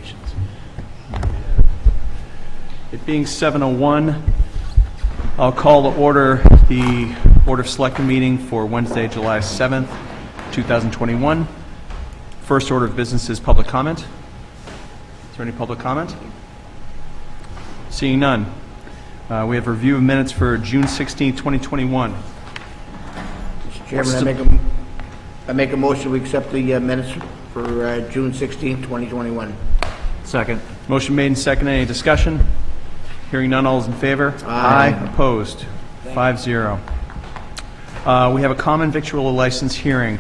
negotiations. It being 7:01, I'll call to order the Board of Selectmen meeting for Wednesday, July 7th, 2021. First order of business is public comment. Is there any public comment? Seeing none. We have a review of minutes for June 16th, 2021. Mr. Chairman, I make a motion we accept the minutes for June 16, 2021. Second. Motion made and seconded. Any discussion? Hearing none, all is in favor? Aye. Opposed? 5-0. We have a common victualler license hearing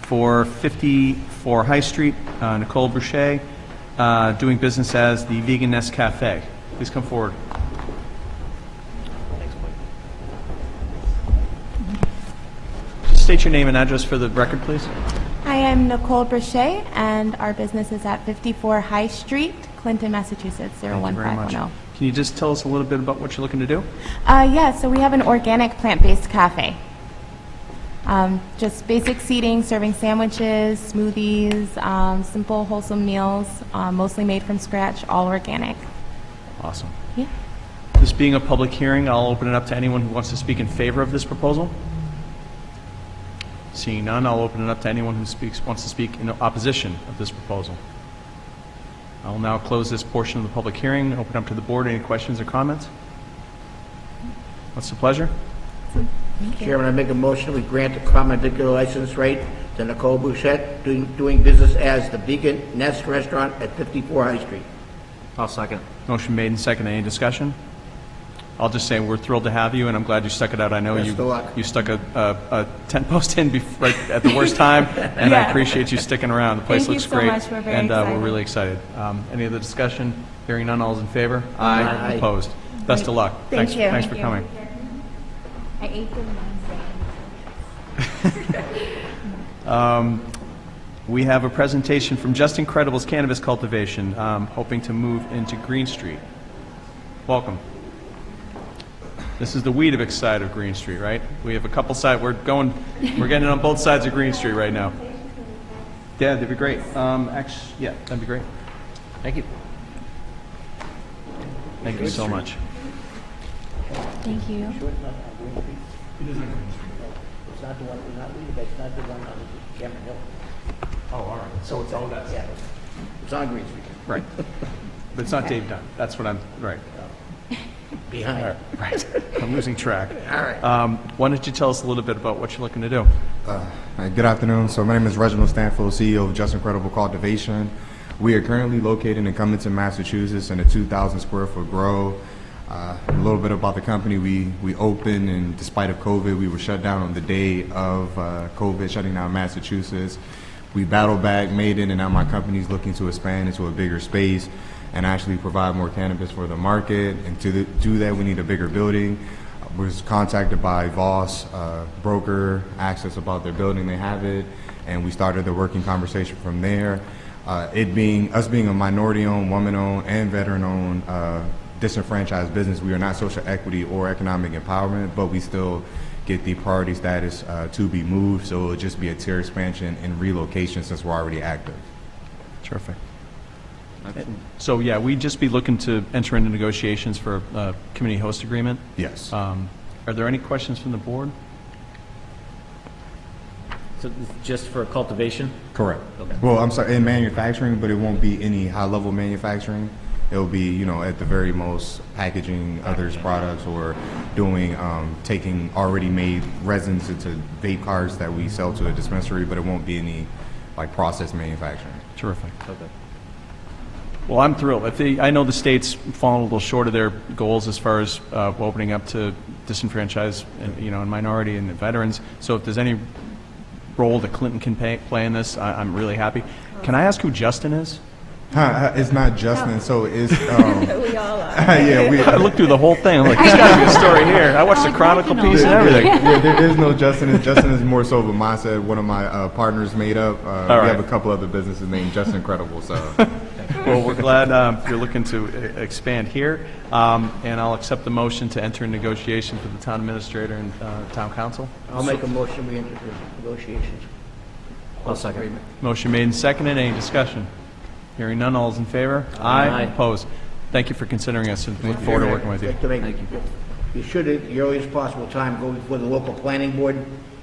for 54 High Street, Nicole Boucher, doing business as the Vegan Nest Cafe. Please come forward. Just state your name and address for the record, please. Hi, I'm Nicole Boucher, and our business is at 54 High Street, Clinton, Massachusetts, Thank you very much. 01510. Can you just tell us a little bit about what you're looking to do? Yeah, so we have an organic plant-based cafe. Just basic seating, serving sandwiches, smoothies, simple, wholesome meals, mostly made from scratch, all organic. Awesome. Yeah. This being a public hearing, I'll open it up to anyone who wants to speak in favor of this proposal. Seeing none, I'll open it up to anyone who wants to speak in opposition of this proposal. I will now close this portion of the public hearing and open up to the board. Any questions or comments? What's the pleasure? Mr. Chairman, I make a motion we grant a common victualler license right to Nicole Boucher, doing business as the Vegan Nest Restaurant at 54 High Street. I'll second. Motion made and seconded. Any discussion? I'll just say we're thrilled to have you, and I'm glad you stuck it out. I know Best of luck. you stuck a tent post in right at the worst time, and I Yeah. appreciate you sticking around. The place Thank you looks so great, much. We're very and we're excited. really excited. Any other discussion? Hearing none, all is in favor? Aye. Opposed? Best of luck. Thank you. Thanks for Thank you. coming. I ate them We have a presentation from Just Incredible's Cannabis Cultivation, hoping to move into Green Street. Welcome. This is the Weetabix side of Green Street, right? We have a couple sides. We're getting on both sides of Green Street right now. Yeah, that'd be great. Actually, yeah, that'd be great. Thank you. Thank you so much. Thank you. It's not the one, it's not the one on Cameron Hill. Oh, all right. So it's all that. Yeah. It's on Green Street. Right. But it's not Dave Dunn. That's what I'm, right. Behind. Right. I'm losing track. All right. Why don't you tell us a little bit about what you're looking to do? Hi, good afternoon. So my name is Reginald Stanfield, CEO of Just Incredible Cultivation. We are currently located in Covington, Massachusetts in a 2,000 square foot grow. A little bit about the company. We opened, and despite of COVID, we were shut down on the day of COVID shutting down Massachusetts. We battled back, made it, and now my company is looking to expand into a bigger space and actually provide more cannabis for the market. And to do that, we need a bigger building. Was contacted by Voss, broker, asked us about their building. They have it, and we started the working conversation from there. Us being a minority-owned, woman-owned, and veteran-owned disenfranchised business, we are not social equity or economic empowerment, but we still get the priority status to be moved. So it'll just be a tier expansion and relocation since we're already active. Terrific. So, yeah, we'd just be looking to enter into negotiations for a community host agreement. Yes. Are there any questions from the board? So this is just for cultivation? Correct. Okay. Well, I'm sorry, in manufacturing, but it won't be any high-level manufacturing. It'll be, at the very most, packaging others' products or doing, taking already made resins into vape carts that we sell to a dispensary, but it won't be any, processed manufacturing. Terrific. Okay. Well, I'm thrilled. I know the state's fallen a little short of their goals as far as opening up to disenfranchised, and minority and veterans. So if there's any role that Clinton can play in this, I'm really happy. Can I ask who Justin is? It's not Justin, so it's We all are. I looked through the whole thing. I'm like, there's got to be a story here. I watched the Chronicle piece and everything. Yeah, there is no Justin. Justin is more so of a mindset. One of my partners made up. We right. have a couple other businesses named Just Incredible. So, Well, we're glad you're looking to expand here, and I'll accept the motion to enter negotiations with the town administrator and town council. I'll make a motion we enter into negotiations. I'll second. Motion made and seconded. Any discussion? Hearing none, all is in favor? Aye. Opposed? Thank you for considering us, and look forward to working with you. I'd like to make- You should, at the earliest possible time, go before the local planning board,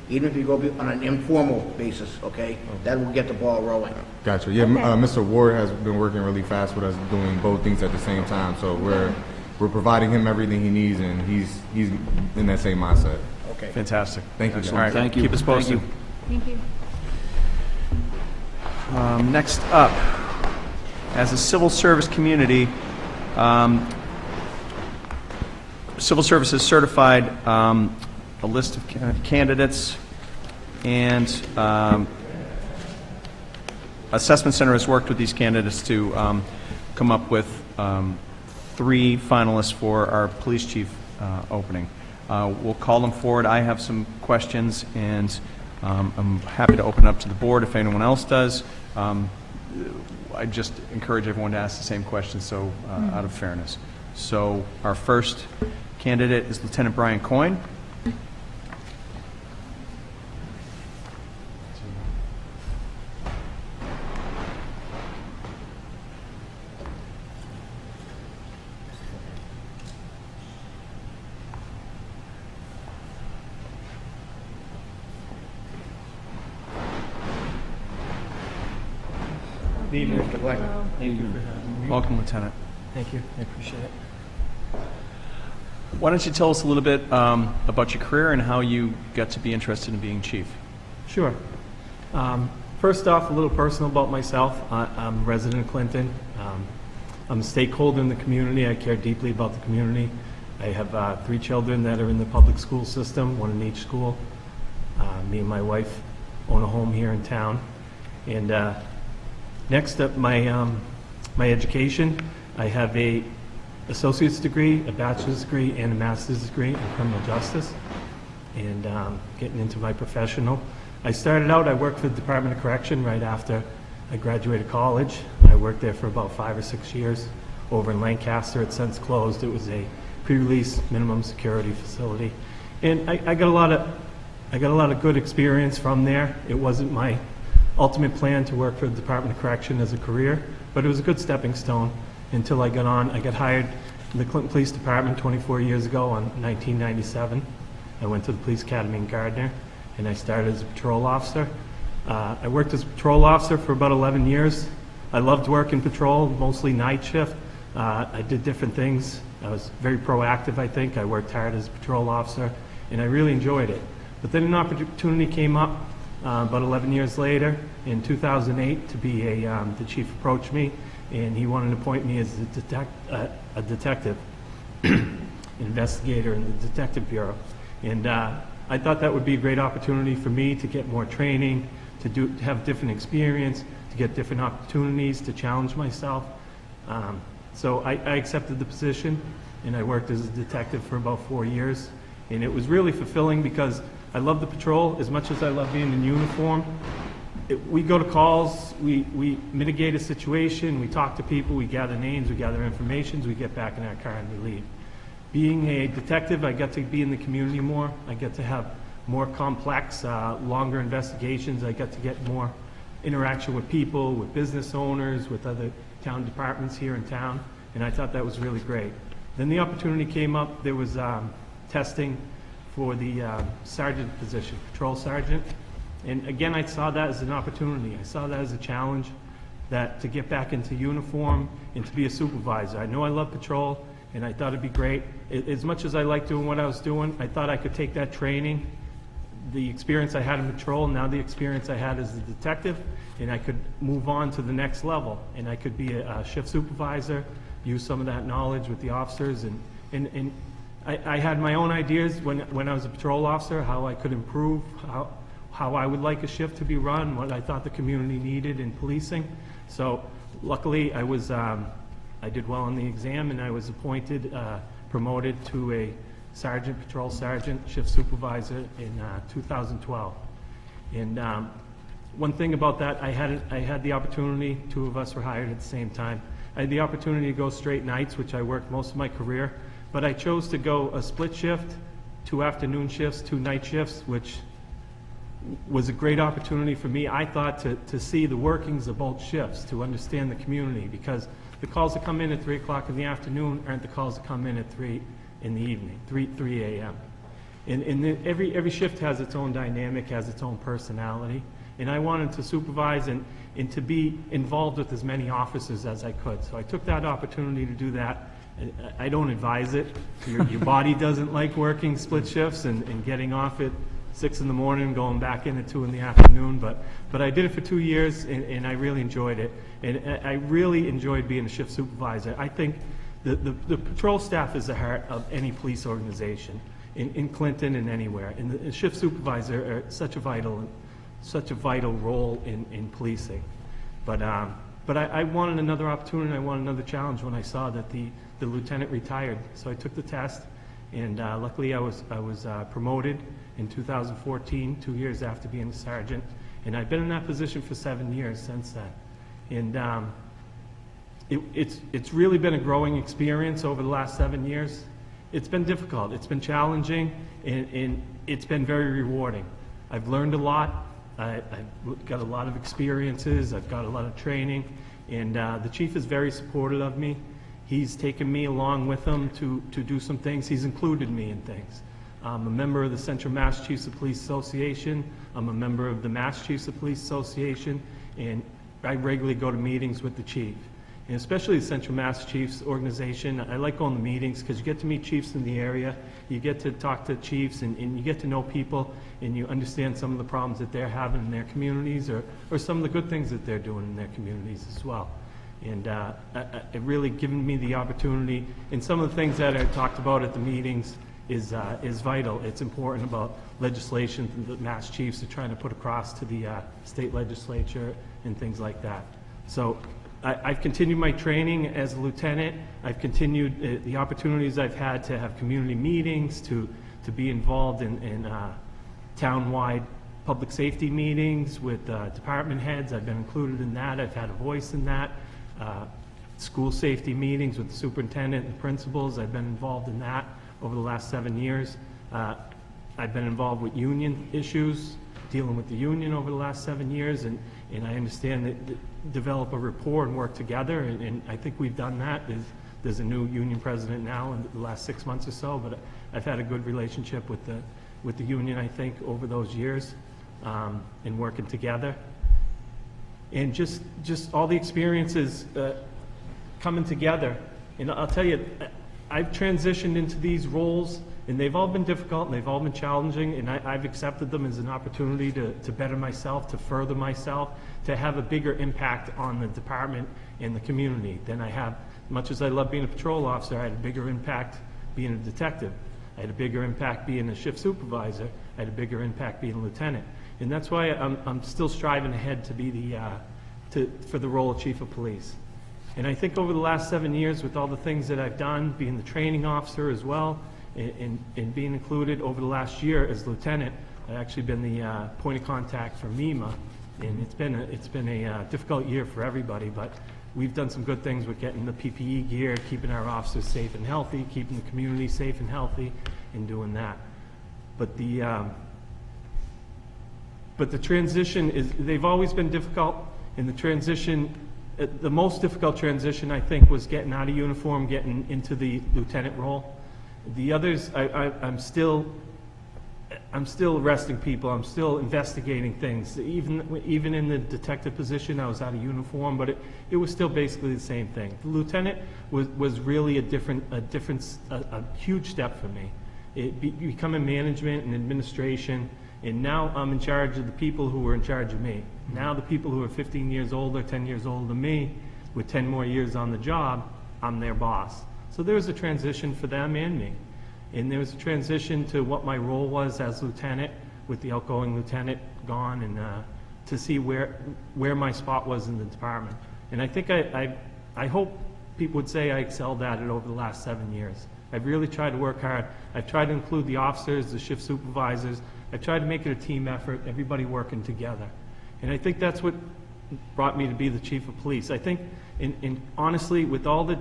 even if you go on an informal basis, okay? That will get the ball rolling. Gotcha. Yeah, Mr. Ward has been working really fast with us, doing both things at the same time. So we're providing him everything he needs, and he's in that same mindset. Okay. Fantastic. Thank you, Excellent. guys. All right, Thank you. keep us posted. Thank you. Thank you. Next up, as a civil service community, Civil Service has certified a list of candidates, and Assessment Center has worked with these candidates to come up with 3 finalists for our police chief opening. We'll call them forward. I have some questions, and I'm happy to open up to the board if anyone else does. I just encourage everyone to ask the same questions, so out of fairness. So our first candidate is Lieutenant Brian Coyne. Good evening, Mr. Black. Welcome, Lieutenant. Thank you, I appreciate it. Why don't you tell us a little bit about your career and how you got to be interested in being chief? Sure. First off, a little personal about myself. I'm a resident of Clinton. I'm a stakeholder in the community. I care deeply about the community. I have 3 children that are in the public school system, 1 in each school. Me and my wife own a home here in town. And next up, my education. I have a associate's degree, a bachelor's degree, and a master's degree in criminal justice. And getting into my professional. I started out, I worked for the Department of Correction right after I graduated college. I worked there for about 5 or 6 years over in Lancaster. It's since closed. It was a pre-release minimum security facility. And I got a lot of good experience from there. It wasn't my ultimate plan to work for the Department of Correction as a career, but it was a good stepping stone until I got on. I got hired in the Clinton Police Department 24 years ago in 1997. I went to the Police Academy in Gardner, and I started as a patrol officer. I worked as a patrol officer for about 11 years. I loved working patrol, mostly night shift. I did different things. I was very proactive, I think. I worked hard as a patrol officer, and I really enjoyed it. But then an opportunity came up about 11 years later, in 2008, to be the chief approached me, and he wanted to appoint me as a detective, investigator in the Detective Bureau. And I thought that would be a great opportunity for me to get more training, to have different experience, to get different opportunities, to challenge myself. So I accepted the position, and I worked as a detective for about 4 years. And it was really fulfilling because I love the patrol as much as I love being in uniform. We go to calls, we mitigate a situation, we talk to people, we gather names, we gather information, we get back in our car and we leave. Being a detective, I get to be in the community more. I get to have more complex, longer investigations. I get to get more interaction with people, with business owners, with other town departments here in town, and I thought that was really great. Then the opportunity came up. There was testing for the sergeant position, patrol sergeant. And again, I saw that as an opportunity. I saw that as a challenge, that to get back into uniform and to be a supervisor. I know I love patrol, and I thought it'd be great. As much as I liked doing what I was doing, I thought I could take that training, the experience I had in patrol, now the experience I had as a detective, and I could move on to the next level. And I could be a shift supervisor, use some of that knowledge with the officers. And I had my own ideas when I was a patrol officer, how I could improve, how I would like a shift to be run, what I thought the community needed in policing. So luckily, I did well on the exam, and I was appointed, promoted to a sergeant, patrol sergeant, shift supervisor in 2012. And one thing about that, I had the opportunity, 2 of us were hired at the same time. I had the opportunity to go straight nights, which I worked most of my career, but I chose to go a split shift, 2 afternoon shifts, 2 night shifts, which was a great opportunity for me, I thought, to see the workings of both shifts, to understand the community, because the calls that come in at 3 o'clock in the afternoon aren't the calls that come in at 3 in the evening, 3 a.m. Every shift has its own dynamic, has its own personality, and I wanted to supervise and to be involved with as many officers as I could. So I took that opportunity to do that. I don't advise it. Your body doesn't like working split shifts and getting off at 6 in the morning, going back in at 2 in the afternoon, but I did it for 2 years, and I really enjoyed it. And I really enjoyed being a shift supervisor. I think the patrol staff is the heart of any police organization, in Clinton and anywhere. And the shift supervisor are such a vital role in policing. But I wanted another opportunity, I wanted another challenge when I saw that the lieutenant retired. So I took the test, and luckily I was promoted in 2014, 2 years after being a sergeant. And I've been in that position for 7 years since then. And it's really been a growing experience over the last 7 years. It's been difficult, it's been challenging, and it's been very rewarding. I've learned a lot. I've got a lot of experiences, I've got a lot of training, and the chief is very supportive of me. He's taken me along with him to do some things. He's included me in things. I'm a member of the Central Mass Chiefs of Police Association. I'm a member of the Mass Chiefs of Police Association, and I regularly go to meetings with the chief. And especially the Central Mass Chiefs organization, I like going to meetings because you get to meet chiefs in the area, you get to talk to chiefs, and you get to know people, and you understand some of the problems that they're having in their communities, or some of the good things that they're doing in their communities as well. And it really given me the opportunity, and some of the things that I talked about at the meetings is vital. It's important about legislation that Mass Chiefs are trying to put across to the state legislature and things like that. So I've continued my training as a lieutenant. I've continued the opportunities I've had to have community meetings, to be involved in town-wide public safety meetings with department heads. I've been included in that. I've had a voice in that. School safety meetings with the superintendent and principals. I've been involved in that over the last 7 years. I've been involved with union issues, dealing with the union over the last 7 years, and I understand that develop a rapport and work together, and I think we've done that. There's a new union president now in the last 6 months or so, but I've had a good relationship with the union, I think, over those years, and working together. And just all the experiences coming together. And I'll tell you, I've transitioned into these roles, and they've all been difficult, and they've all been challenging, and I've accepted them as an opportunity to better myself, to further myself, to have a bigger impact on the department and the community than I have. Much as I love being a patrol officer, I had a bigger impact being a detective. I had a bigger impact being a shift supervisor. I had a bigger impact being a lieutenant. And that's why I'm still striving ahead to be for the role of chief of police. And I think over the last 7 years, with all the things that I've done, being the training officer as well, and being included over the last year as lieutenant, I've actually been the point of contact for MEMA, and it's been a difficult year for everybody, but we've done some good things with getting the PPE gear, keeping our officers safe and healthy, keeping the community safe and healthy, and doing that. But the transition they've always been difficult, and the transition, the most difficult transition, I think, was getting out of uniform, getting into the lieutenant role. The others, I'm still arresting people. I'm still investigating things. Even in the detective position, I was out of uniform, but it was still basically the same thing. The lieutenant was really a huge step for me. Becoming management and administration, and now I'm in charge of the people who were in charge of me. Now the people who are 15 years older, 10 years older than me, with 10 more years on the job, I'm their boss. So there was a transition for them and me. And there was a transition to what my role was as lieutenant, with the outgoing lieutenant gone, and to see where my spot was in the department. And I think I hope people would say I excelled at it over the last 7 years. I've really tried to work hard. I've tried to include the officers, the shift supervisors. I've tried to make it a team effort, everybody working together. And I think that's what brought me to be the chief of police. I think, honestly, with all the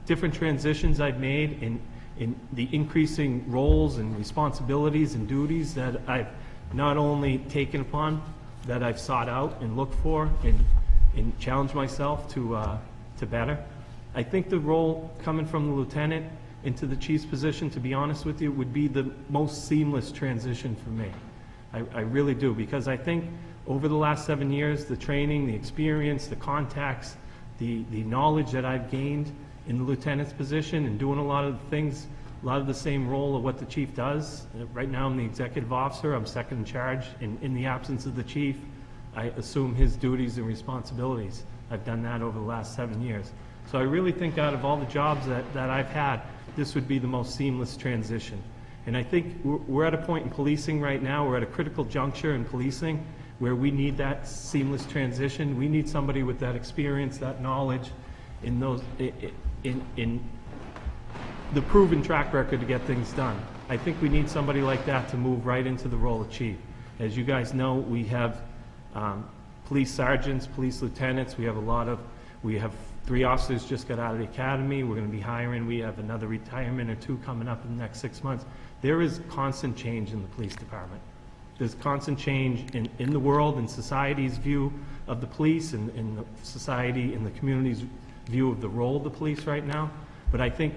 different transitions I've made in the increasing roles and responsibilities and duties that I've not only taken upon, that I've sought out and looked for and challenged myself to better. I think the role coming from the lieutenant into the chief's position, to be honest with you, would be the most seamless transition for me. I really do, because I think over the last 7 years, the training, the experience, the contacts, the knowledge that I've gained in the lieutenant's position and doing a lot of the things, a lot of the same role of what the chief does. Right now, I'm the executive officer. I'm second in charge. In the absence of the chief, I assume his duties and responsibilities. I've done that over the last 7 years. So I really think out of all the jobs that I've had, this would be the most seamless transition. And I think we're at a point in policing right now, we're at a critical juncture in policing where we need that seamless transition. We need somebody with that experience, that knowledge, in the proven track record to get things done. I think we need somebody like that to move right into the role of chief. As you guys know, we have police sergeants, police lieutenants. We have 3 officers just got out of the academy. We're going to be hiring. We have another retirement or 2 coming up in the next 6 months. There is constant change in the police department. There's constant change in the world, in society's view of the police, and in the society and the community's view of the role of the police right now. But I think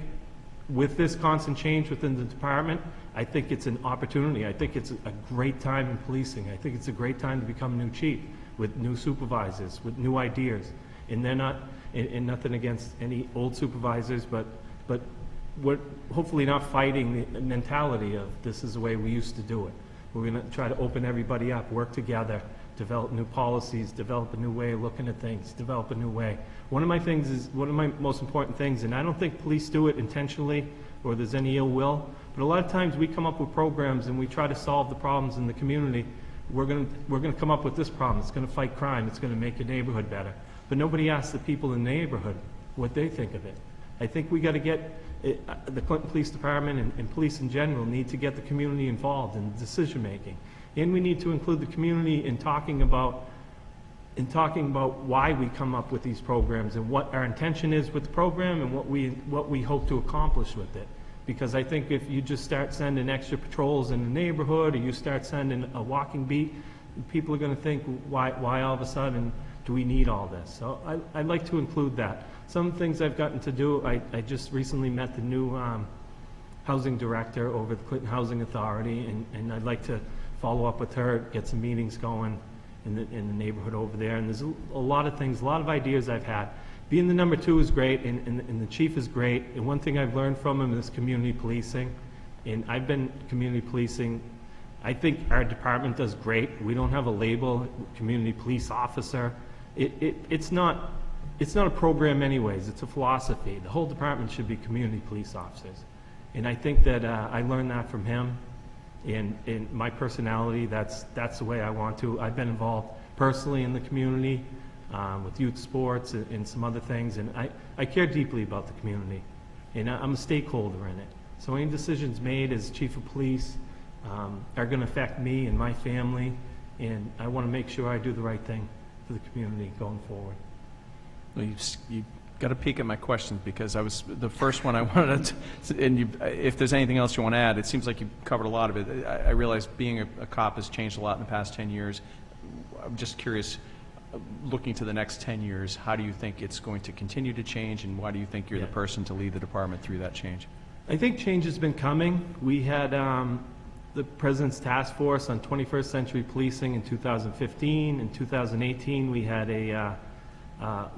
with this constant change within the department, I think it's an opportunity. I think it's a great time in policing. I think it's a great time to become a new chief with new supervisors, with new ideas. And they're not, and nothing against any old supervisors, but we're hopefully not fighting the mentality of this is the way we used to do it. We're going to try to open everybody up, work together, develop new policies, develop a new way of looking at things, develop a new way. One of my most important things, and I don't think police do it intentionally or there's any ill will, but a lot of times we come up with programs and we try to solve the problems in the community. We're going to come up with this problem. It's going to fight crime. It's going to make your neighborhood better. But nobody asks the people in the neighborhood what they think of it. I think we got to get the Clinton Police Department and police in general need to get the community involved in decision making, and we need to include the community in talking about why we come up with these programs and what our intention is with the program and what we hope to accomplish with it. Because I think if you just start sending extra patrols in the neighborhood, or you start sending a walking beat, people are going to think, why all of a sudden do we need all this? So I'd like to include that. Some things I've gotten to do, I just recently met the new housing director over the Clinton Housing Authority, and I'd like to follow up with her, get some meetings going in the neighborhood over there. And there's a lot of things, a lot of ideas I've had. Being the number 2 is great, and the chief is great. And one thing I've learned from him is community policing. And I've been community policing. I think our department does great. We don't have a label, community police officer. It's not a program anyways, it's a philosophy. The whole department should be community police officers. And I think that I learned that from him, and my personality, that's the way I want to. I've been involved personally in the community with youth sports and some other things, and I care deeply about the community, and I'm a stakeholder in it. So any decisions made as chief of police are going to affect me and my family, and I want to make sure I do the right thing for the community going forward. Well, you got to peek at my questions, because I was the first one I wanted to, and if there's anything else you want to add, it seems like you covered a lot of it. I realize being a cop has changed a lot in the past 10 years. I'm just curious, looking to the next 10 years, how do you think it's going to continue to change, and why do you think you're the person to lead the department through that change? I think change has been coming. We had the President's Task Force on 21st Century Policing in 2015. In 2018, we had a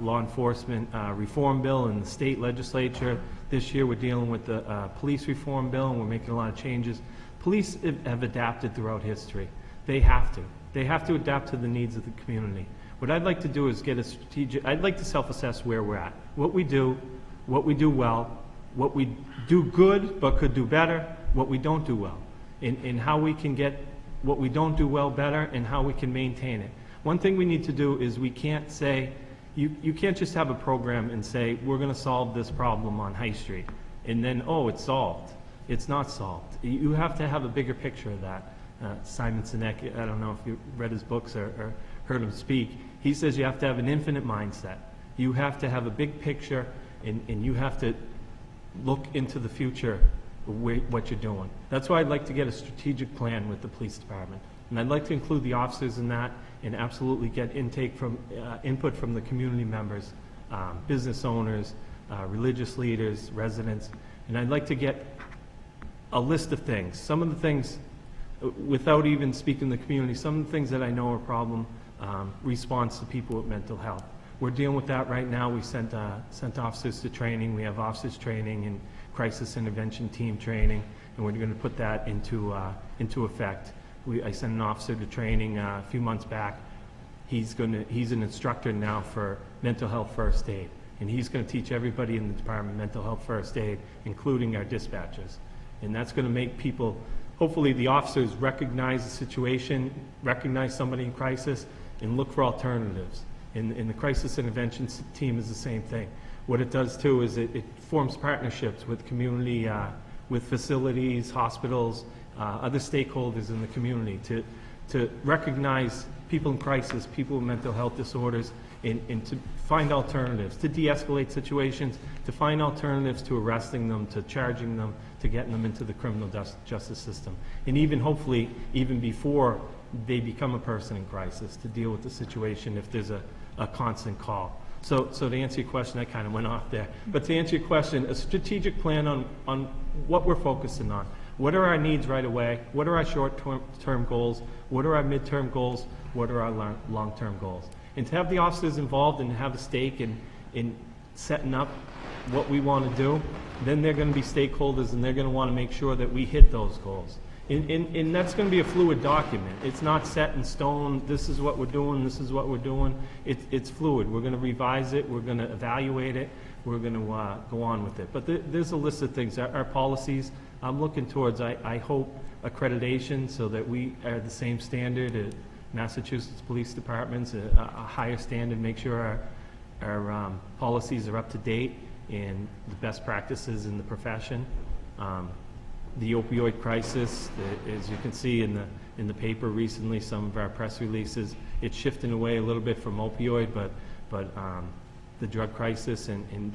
law enforcement reform bill in the state legislature. This year we're dealing with the police reform bill, and we're making a lot of changes. Police have adapted throughout history. They have to. They have to adapt to the needs of the community. What I'd like to do is get a strategic, I'd like to self-assess where we're at, what we do well, what we do good but could do better, what we don't do well, and how we can get what we don't do well better, and how we can maintain it. One thing we need to do is we can't say, you can't just have a program and say, we're going to solve this problem on High Street, and then, oh, it's solved. It's not solved. You have to have a bigger picture of that. Simon Sinek, I don't know if you read his books or heard him speak, he says you have to have an infinite mindset. You have to have a big picture, and you have to look into the future, what you're doing. That's why I'd like to get a strategic plan with the police department. And I'd like to include the officers in that and absolutely get input from the community members, business owners, religious leaders, residents. And I'd like to get a list of things. Some of the things, without even speaking to the community, some of the things that I know are problem response to people with mental health. We're dealing with that right now. We sent officers to training. We have officers training and crisis intervention team training, and we're going to put that into effect. I sent an officer to training a few months back. He's an instructor now for mental health first aid, and he's going to teach everybody in the department mental health first aid, including our dispatchers. And that's going to make people, hopefully the officers recognize the situation, recognize somebody in crisis, and look for alternatives. And the crisis intervention team is the same thing. What it does too is it forms partnerships with community, with facilities, hospitals, other stakeholders in the community to recognize people in crisis, people with mental health disorders, and to find alternatives, to de-escalate situations, to find alternatives to arresting them, to charging them, to getting them into the criminal justice system. And even hopefully, even before they become a person in crisis, to deal with the situation if there's a constant call. So to answer your question, I kind of went off there. But to answer your question, a strategic plan on what we're focusing on. What are our needs right away? What are our short-term goals? What are our midterm goals? What are our long-term goals? And to have the officers involved and have a stake in setting up what we want to do, then they're going to be stakeholders and they're going to want to make sure that we hit those goals. And that's going to be a fluid document. It's not set in stone, this is what we're doing, this is what we're doing. It's fluid. We're going to revise it, we're going to evaluate it, we're going to go on with it. But there's a list of things. Our policies, I'm looking towards, I hope, accreditation so that we are the same standard at Massachusetts police departments, a higher standard, make sure our policies are up to date and the best practices in the profession. The opioid crisis, as you can see in the paper recently, some of our press releases, it's shifting away a little bit from opioid, but the drug crisis and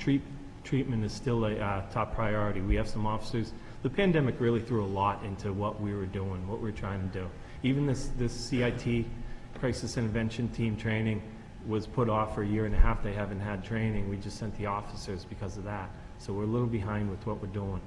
treatment is still a top priority. We have some officers. The pandemic really threw a lot into what we were doing, what we were trying to do. Even this CIT, Crisis Intervention Team training, was put off for a year and a half. They haven't had training. We just sent the officers because of that. So we're a little behind with what we're doing.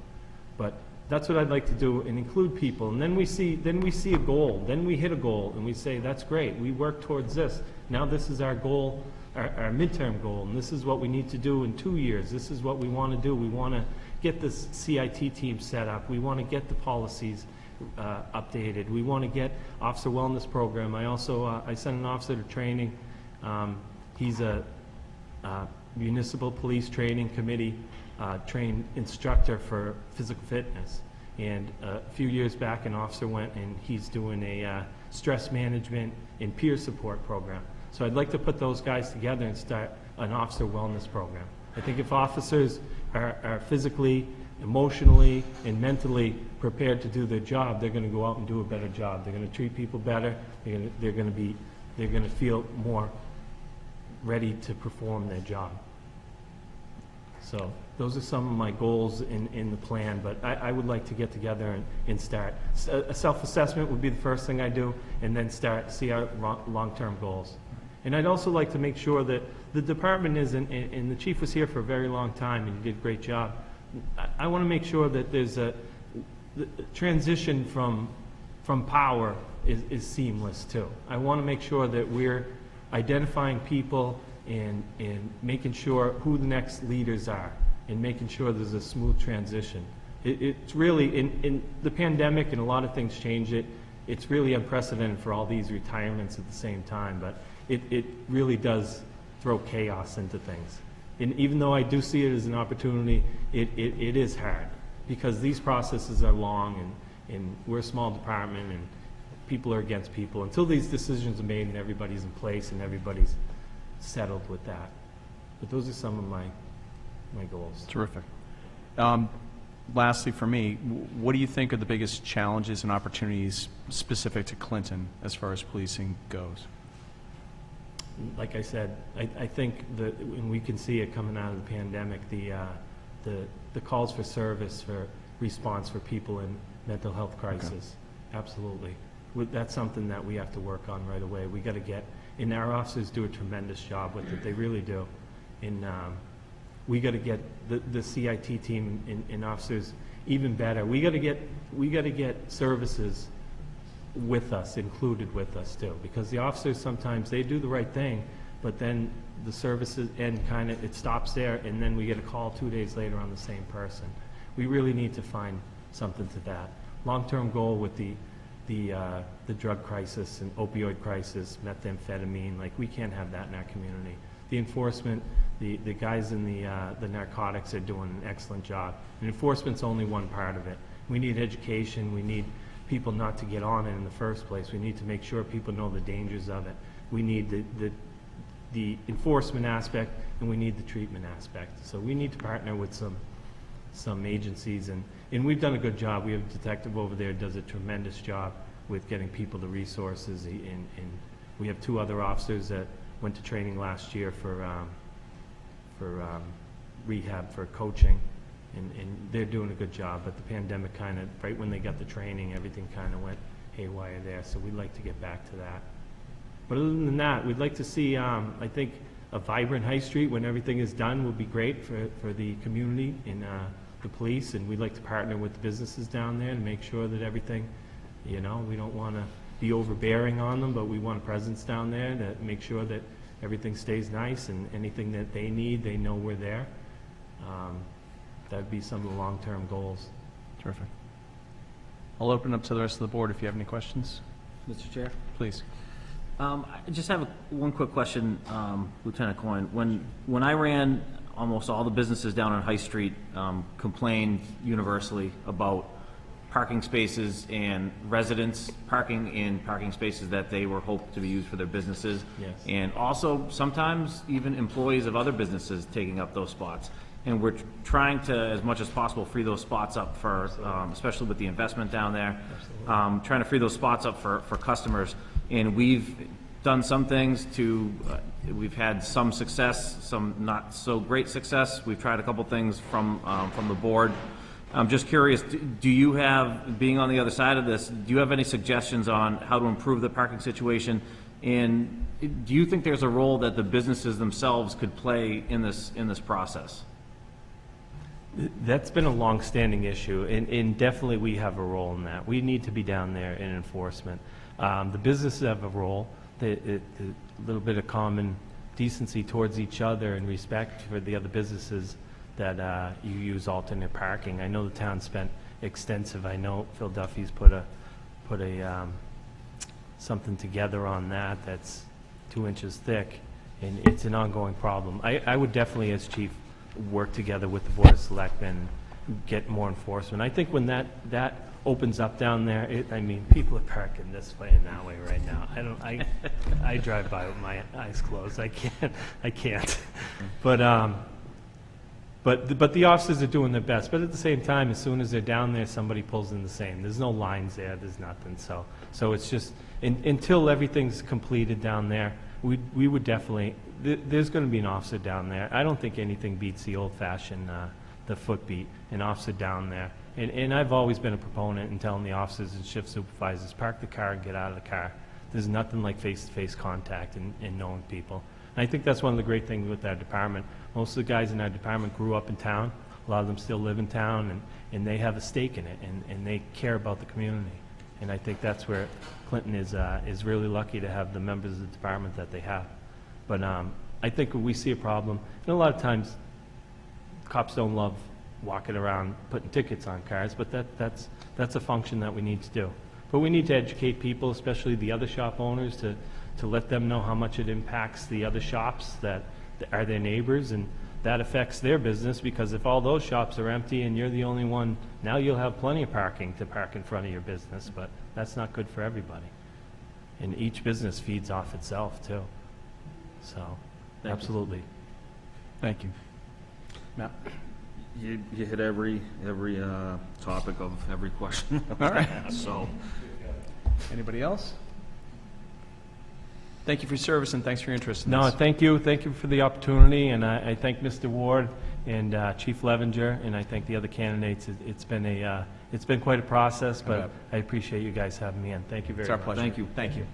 But that's what I'd like to do, and include people. And then we see a goal. Then we hit a goal, and we say, that's great. We work towards this. Now this is our goal, our midterm goal, and this is what we need to do in 2 years. This is what we want to do. We want to get this CIT team set up. We want to get the policies updated. We want to get officer wellness program. I sent an officer to training. He's a municipal police training committee trained instructor for physical fitness. And a few years back, an officer went and he's doing a stress management and peer support program. So I'd like to put those guys together and start an officer wellness program. I think if officers are physically, emotionally, and mentally prepared to do their job, they're going to go out and do a better job. They're going to treat people better. They're going to feel more ready to perform their job. So those are some of my goals in the plan, but I would like to get together and start. A self-assessment would be the first thing I do, and then see our long-term goals. And I'd also like to make sure that the department is, and the chief was here for a very long time, and he did a great job. I want to make sure that there's the transition from power is seamless too. I want to make sure that we're identifying people and making sure who the next leaders are, and making sure there's a smooth transition. It's really, in the pandemic, and a lot of things changed it, it's really unprecedented for all these retirements at the same time, but it really does throw chaos into things. And even though I do see it as an opportunity, it is hard, because these processes are long, and we're a small department, and people are against people. Until these decisions are made and everybody's in place and everybody's settled with that. But those are some of my goals. Terrific. Lastly, for me, what do you think are the biggest challenges and opportunities specific to Clinton as far as policing goes? Like I said, I think that, and we can see it coming out of the pandemic, the calls for service, for response for people in mental health crisis. Okay. Absolutely. That's something that we have to work on right away. We got to get, and our officers do a tremendous job with it. They really do. And we got to get the CIT team and officers even better. We got to get services with us, included with us too, because the officers sometimes, they do the right thing, but then the services end kind of, it stops there, and then we get a call 2 days later on the same person. We really need to find something to that. Long-term goal with the drug crisis and opioid crisis, methamphetamine, like, we can't have that in our community. The enforcement, the guys in the narcotics are doing an excellent job. And enforcement's only one part of it. We need education. We need people not to get on it in the first place. We need to make sure people know the dangers of it. We need the enforcement aspect, and we need the treatment aspect. So we need to partner with some agencies, and we've done a good job. We have a detective over there who does a tremendous job with getting people the resources, and we have 2 other officers that went to training last year for rehab, for coaching, and they're doing a good job. But the pandemic kind of, right when they got the training, everything kind of went haywire there, so we'd like to get back to that. But other than that, we'd like to see, I think, a vibrant High Street when everything is done will be great for the community and the police, and we'd like to partner with the businesses down there and make sure that everything, we don't want to be overbearing on them, but we want a presence down there to make sure that everything stays nice, and anything that they need, they know we're there. That'd be some of the long-term goals. Terrific. I'll open up to the rest of the board if you have any questions. Mr. Chair? Please. I just have one quick question, Lieutenant Coyne. When I ran, almost all the businesses down on High Street complained universally about parking spaces and residents parking in parking spaces that they were hoped to be used for their businesses. Yes. And also sometimes even employees of other businesses taking up those spots. And we're trying to, as much as possible, free those spots up for, especially with the investment down there, trying to free those spots up for customers. And we've done some things to, we've had some success, some not so great success. We've tried a couple things from the board. I'm just curious, do you have, being on the other side of this, do you have any suggestions on how to improve the parking situation? And do you think there's a role that the businesses themselves could play in this process? That's been a long-standing issue, and definitely we have a role in that. We need to be down there in enforcement. The businesses have a role, a little bit of common decency towards each other and respect for the other businesses that you use alternate parking. I know the town spent extensive, I know Phil Duffy's put a something together on that's 2 inches thick, and it's an ongoing problem. I would definitely, as chief, work together with the Board of Selectmen, get more enforcement. I think when that opens up down there, people are parking this way and that way right now. I drive by with my eyes closed. I can't. But the officers are doing their best. But at the same time, as soon as they're down there, somebody pulls in the same. There's no lines there. There's nothing. So it's just until everything's completed down there, we would definitely. There's going to be an officer down there. I don't think anything beats the old-fashioned, the foot beat, an officer down there. And I've always been a proponent in telling the officers and shift supervisors, park the car and get out of the car. There's nothing like face-to-face contact and knowing people. And I think that's one of the great things with our department. Most of the guys in our department grew up in town. A lot of them still live in town, and they have a stake in it, and they care about the community. And I think that's where Clinton is really lucky to have the members of the department that they have. But I think when we see a problem, and a lot of times cops don't love walking around putting tickets on cars, but that's a function that we need to do. But we need to educate people, especially the other shop owners, to let them know how much it impacts the other shops that are their neighbors, and that affects their business, because if all those shops are empty and you're the only one, now you'll have plenty of parking to park in front of your business, but that's not good for everybody. And each business feeds off itself, too. So, absolutely. Thank you. Matt? You hit every topic of every question. All right. So, Anybody else? Thank you for your service, and thanks for your interest in No, this. thank you for the opportunity, and I thank Mr. Ward and Chief Levenger, and I thank the other candidates. It's been quite a process, but I appreciate you guys having me in. Thank you very much. It's our pleasure. Thank you. Thank you.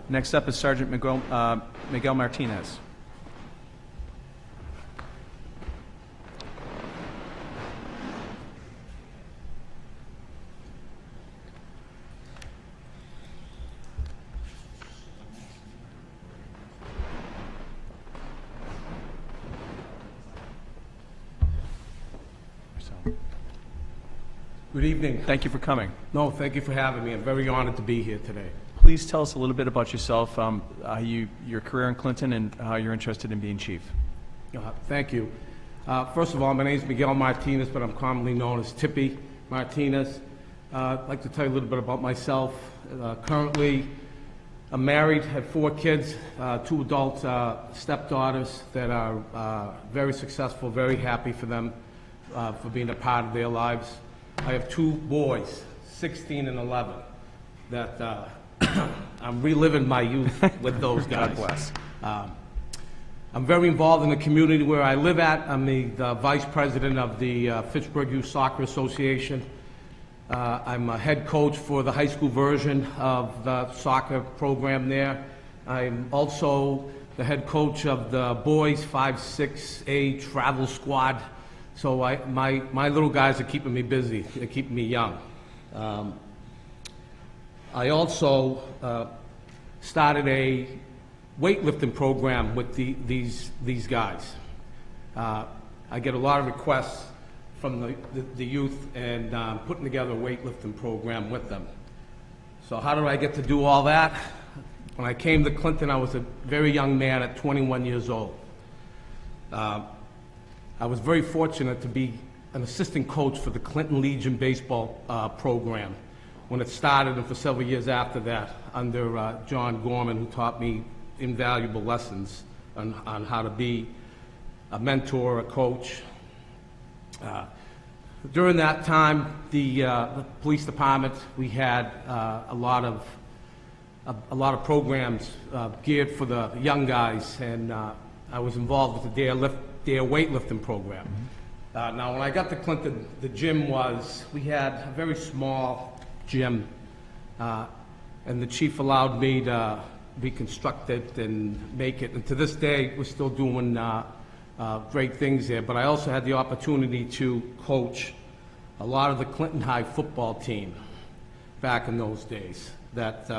Next up is Sergeant Miguel Martinez. Good evening. Thank you for coming. No, thank you for having me. I'm very honored to be here today. Please tell us a little bit about yourself, your career in Clinton, and how you're interested in being chief. Thank you. First of all, my name is Miguel Martinez, but I'm commonly known as Tippy Martinez. I'd like to tell you a little bit about myself. Currently, I'm married, have 4 kids, 2 adult stepdaughters that are very successful, very happy for them, for being a part of their lives. I have 2 boys, 16 and 11, that I'm reliving my youth with those guys. God bless. I'm very involved in the community where I live at. I'm the vice president of the Fitchburg Youth Soccer Association. I'm a head coach for the high school version of the soccer program there. I'm also the head coach of the boys 5-6A travel squad. So my little guys are keeping me busy. They're keeping me young. I also started a weightlifting program with these guys. I get a lot of requests from the youth, and putting together a weightlifting program with them. So how did I get to do all that? When I came to Clinton, I was a very young man at 21 years old. I was very fortunate to be an assistant coach for the Clinton Legion baseball program when it started, and for several years after that under John Gorman, who taught me invaluable lessons on how to be a mentor, a coach. During that time, the police department, we had a lot of programs geared for the young guys, and I was involved with the Dare weightlifting program. Now, when I got to Clinton, the gym we had a very small gym, and the chief allowed me to reconstruct it and make it, and to this day, we're still doing great things there. But I also had the opportunity to coach a lot of the Clinton High football team back in those days. That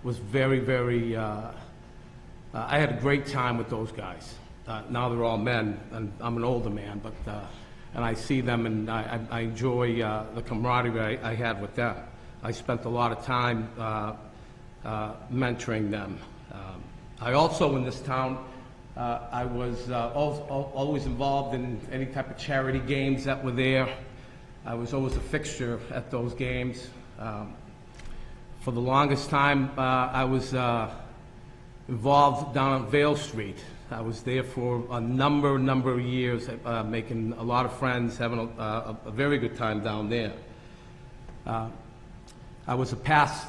was very, very, I had a great time with those guys. Now they're all men, and I'm an older man, but and I see them, and I enjoy the camaraderie I had with them. I spent a lot of time mentoring them. I also, in this town, I was always involved in any type of charity games that were there. I was always a fixture at those games. For the longest time, I was involved down on Vale Street. I was there for a number of years, making a lot of friends, having a very good time down there. I was a past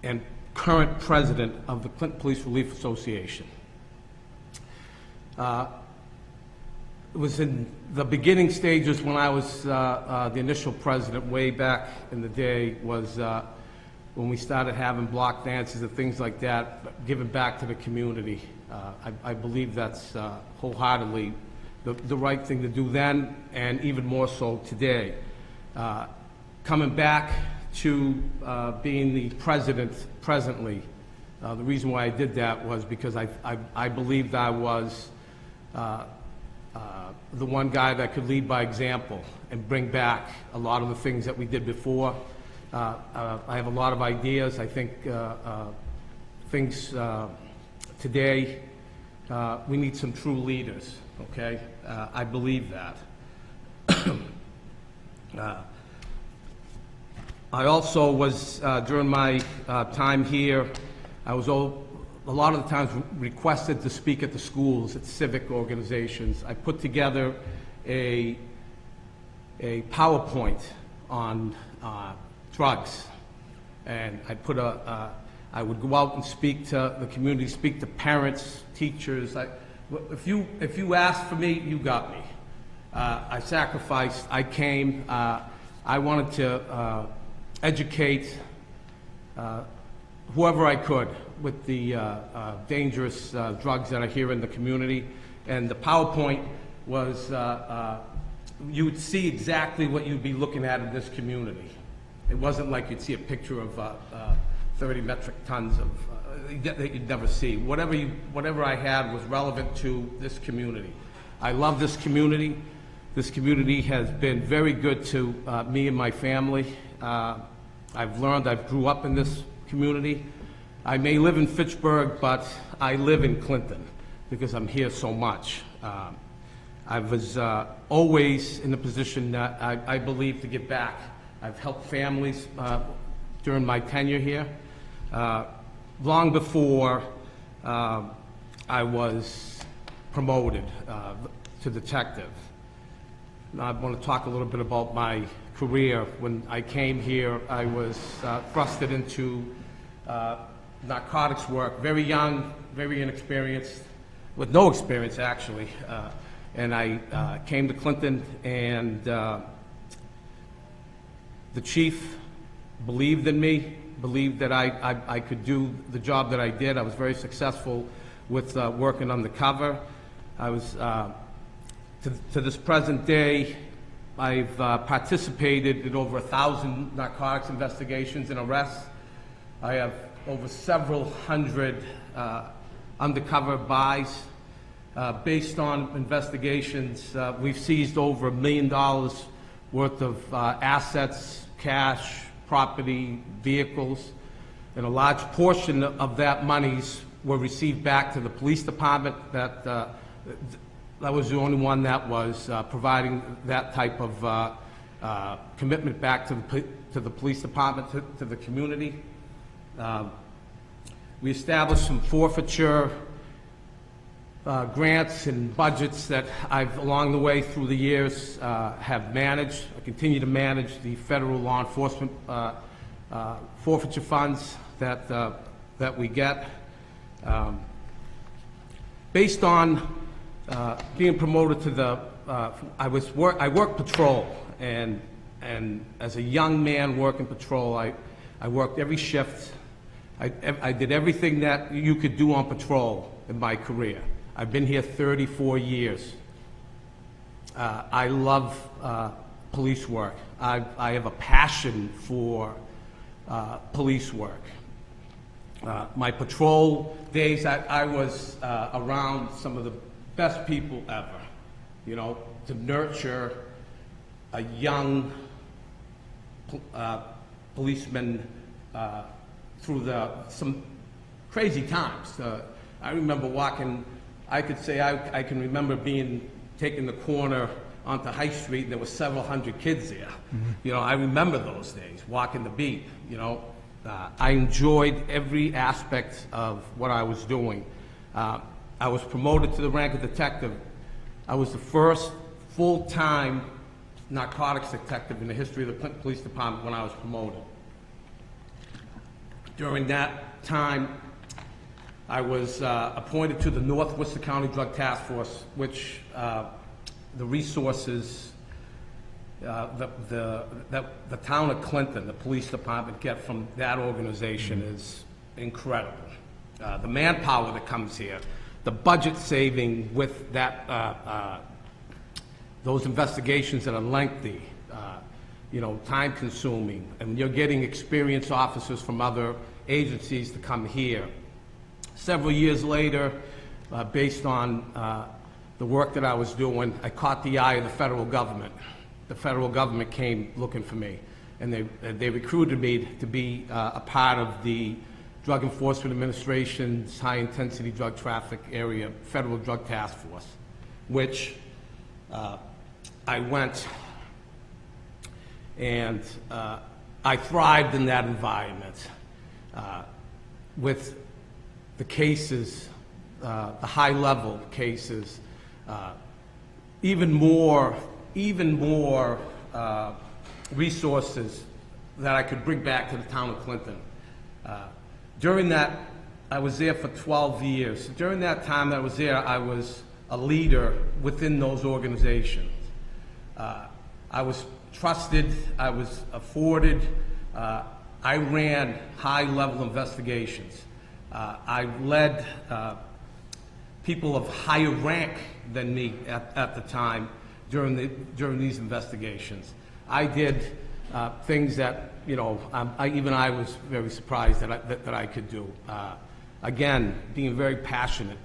and current president of the Clinton Police Relief Association. It was in the beginning stages when I was the initial president, way back in the day, was when we started having block dances and things like that, giving back to the community. I believe that's wholeheartedly the right thing to do then, and even more so today. Coming back to being the president presently, the reason why I did that was because I believed I was the one guy that could lead by example and bring back a lot of the things that we did before. I have a lot of ideas. I think things today, we need some true leaders, okay? I believe that. I also was, during my time here, I was a lot of the times requested to speak at the schools, at civic organizations. I put together a PowerPoint on drugs, and I put I would go out and speak to the community, speak to parents, teachers. If you asked for me, you got me. I sacrificed, I came, I wanted to educate whoever I could with the dangerous drugs that are here in the community. And the PowerPoint was, you would see exactly what you'd be looking at in this community. It wasn't like you'd see a picture of 30 metric tons of, that you'd never see. Whatever I had was relevant to this community. I love this community. This community has been very good to me and my family. I've grew up in this community. I may live in Fitchburg, but I live in Clinton because I'm here so much. I was always in the position that I believe to give back. I've helped families during my tenure here. Long before I was promoted to detective. I want to talk a little bit about my career. When I came here, I was thrusted into narcotics work, very young, very inexperienced, with no experience actually. And I came to Clinton, and the chief believed in me, believed that I could do the job that I did. I was very successful with working undercover. I was, to this present day, I've participated in over 1,000 narcotics investigations and arrests. I have over several hundred undercover buys. Based on investigations, we've seized over $1 million worth of assets, cash, property, vehicles, and a large portion of that monies were received back to the police department. That was the only one that was providing that type of commitment back to the police department, to the community. We established some forfeiture grants and budgets that I've, along the way through the years, have managed. I continue to manage the federal law enforcement forfeiture funds that we get. Based on being promoted to the, I worked patrol, and as a young man working patrol, I worked every shift. I did everything that you could do on patrol in my career. I've been here 34 years. I love police work. I have a passion for police work. My patrol days, I was around some of the best people ever, you know, to nurture a young policeman through some crazy times. I remember walking, I could say I can remember taking the corner onto High Street, and there were several hundred kids there. Mm-hmm. You know, I remember those days, walking the beat, you know. I enjoyed every aspect of what I was doing. I was promoted to the rank of detective. I was the first full-time narcotics detective in the history of the Clinton Police Department when I was promoted. During that time, I was appointed to the North Worcester County Drug Task Force, which the resources the town of Clinton, the police department, get from that organization is incredible. The manpower that comes here, the budget saving with that, those investigations that are lengthy, you know, time consuming, and you're getting experienced officers from other agencies to come here. Several years later, based on the work that I was doing, I caught the eye of the federal government. The federal government came looking for me, and they recruited me to be a part of the Drug Enforcement Administration's high-intensity drug traffic area federal drug task force, which I went, and I thrived in that environment with the cases, the high-level cases, even more resources that I could bring back to the town of Clinton. During that, I was there for 12 years. During that time I was there, I was a leader within those organizations. I was trusted, I was afforded, I ran high-level investigations. I led people of higher rank than me at the time during these investigations. I did things that, you know, even I was very surprised that I could do. Again, being very passionate.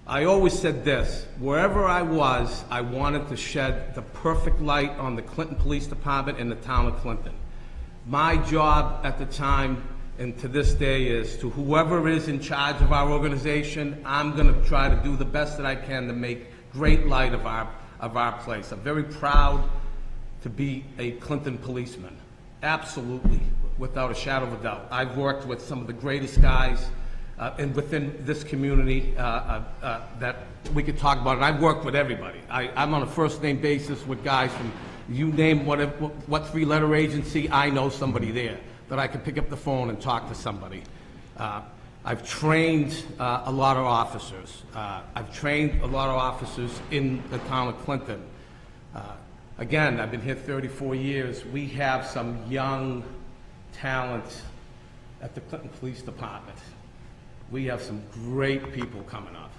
I always said this: wherever I was, I wanted to shed the perfect light on the Clinton Police Department and the town of Clinton. My job at the time and to this day is to whoever is in charge of our organization, I'm going to try to do the best that I can to make great light of our place. I'm very proud to be a Clinton policeman. Absolutely, without a shadow of a doubt. I've worked with some of the greatest guys and within this community that we could talk about. And I've worked with everybody. I'm on a first-name basis with guys from, you name what three-letter agency, I know somebody there that I can pick up the phone and talk to somebody. I've trained a lot of officers. I've trained a lot of officers in the town of Clinton. Again, I've been here 34 years. We have some young talent at the Clinton Police Department. We have some great people coming up.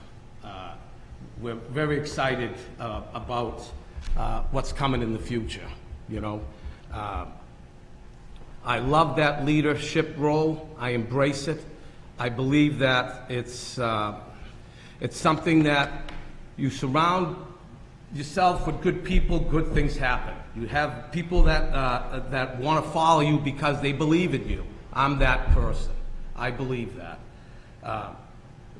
We're very excited about what's coming in the future, you know. I love that leadership role. I embrace it. I believe that it's something that you surround yourself with good people, good things happen. You have people that want to follow you because they believe in you. I'm that person. I believe that.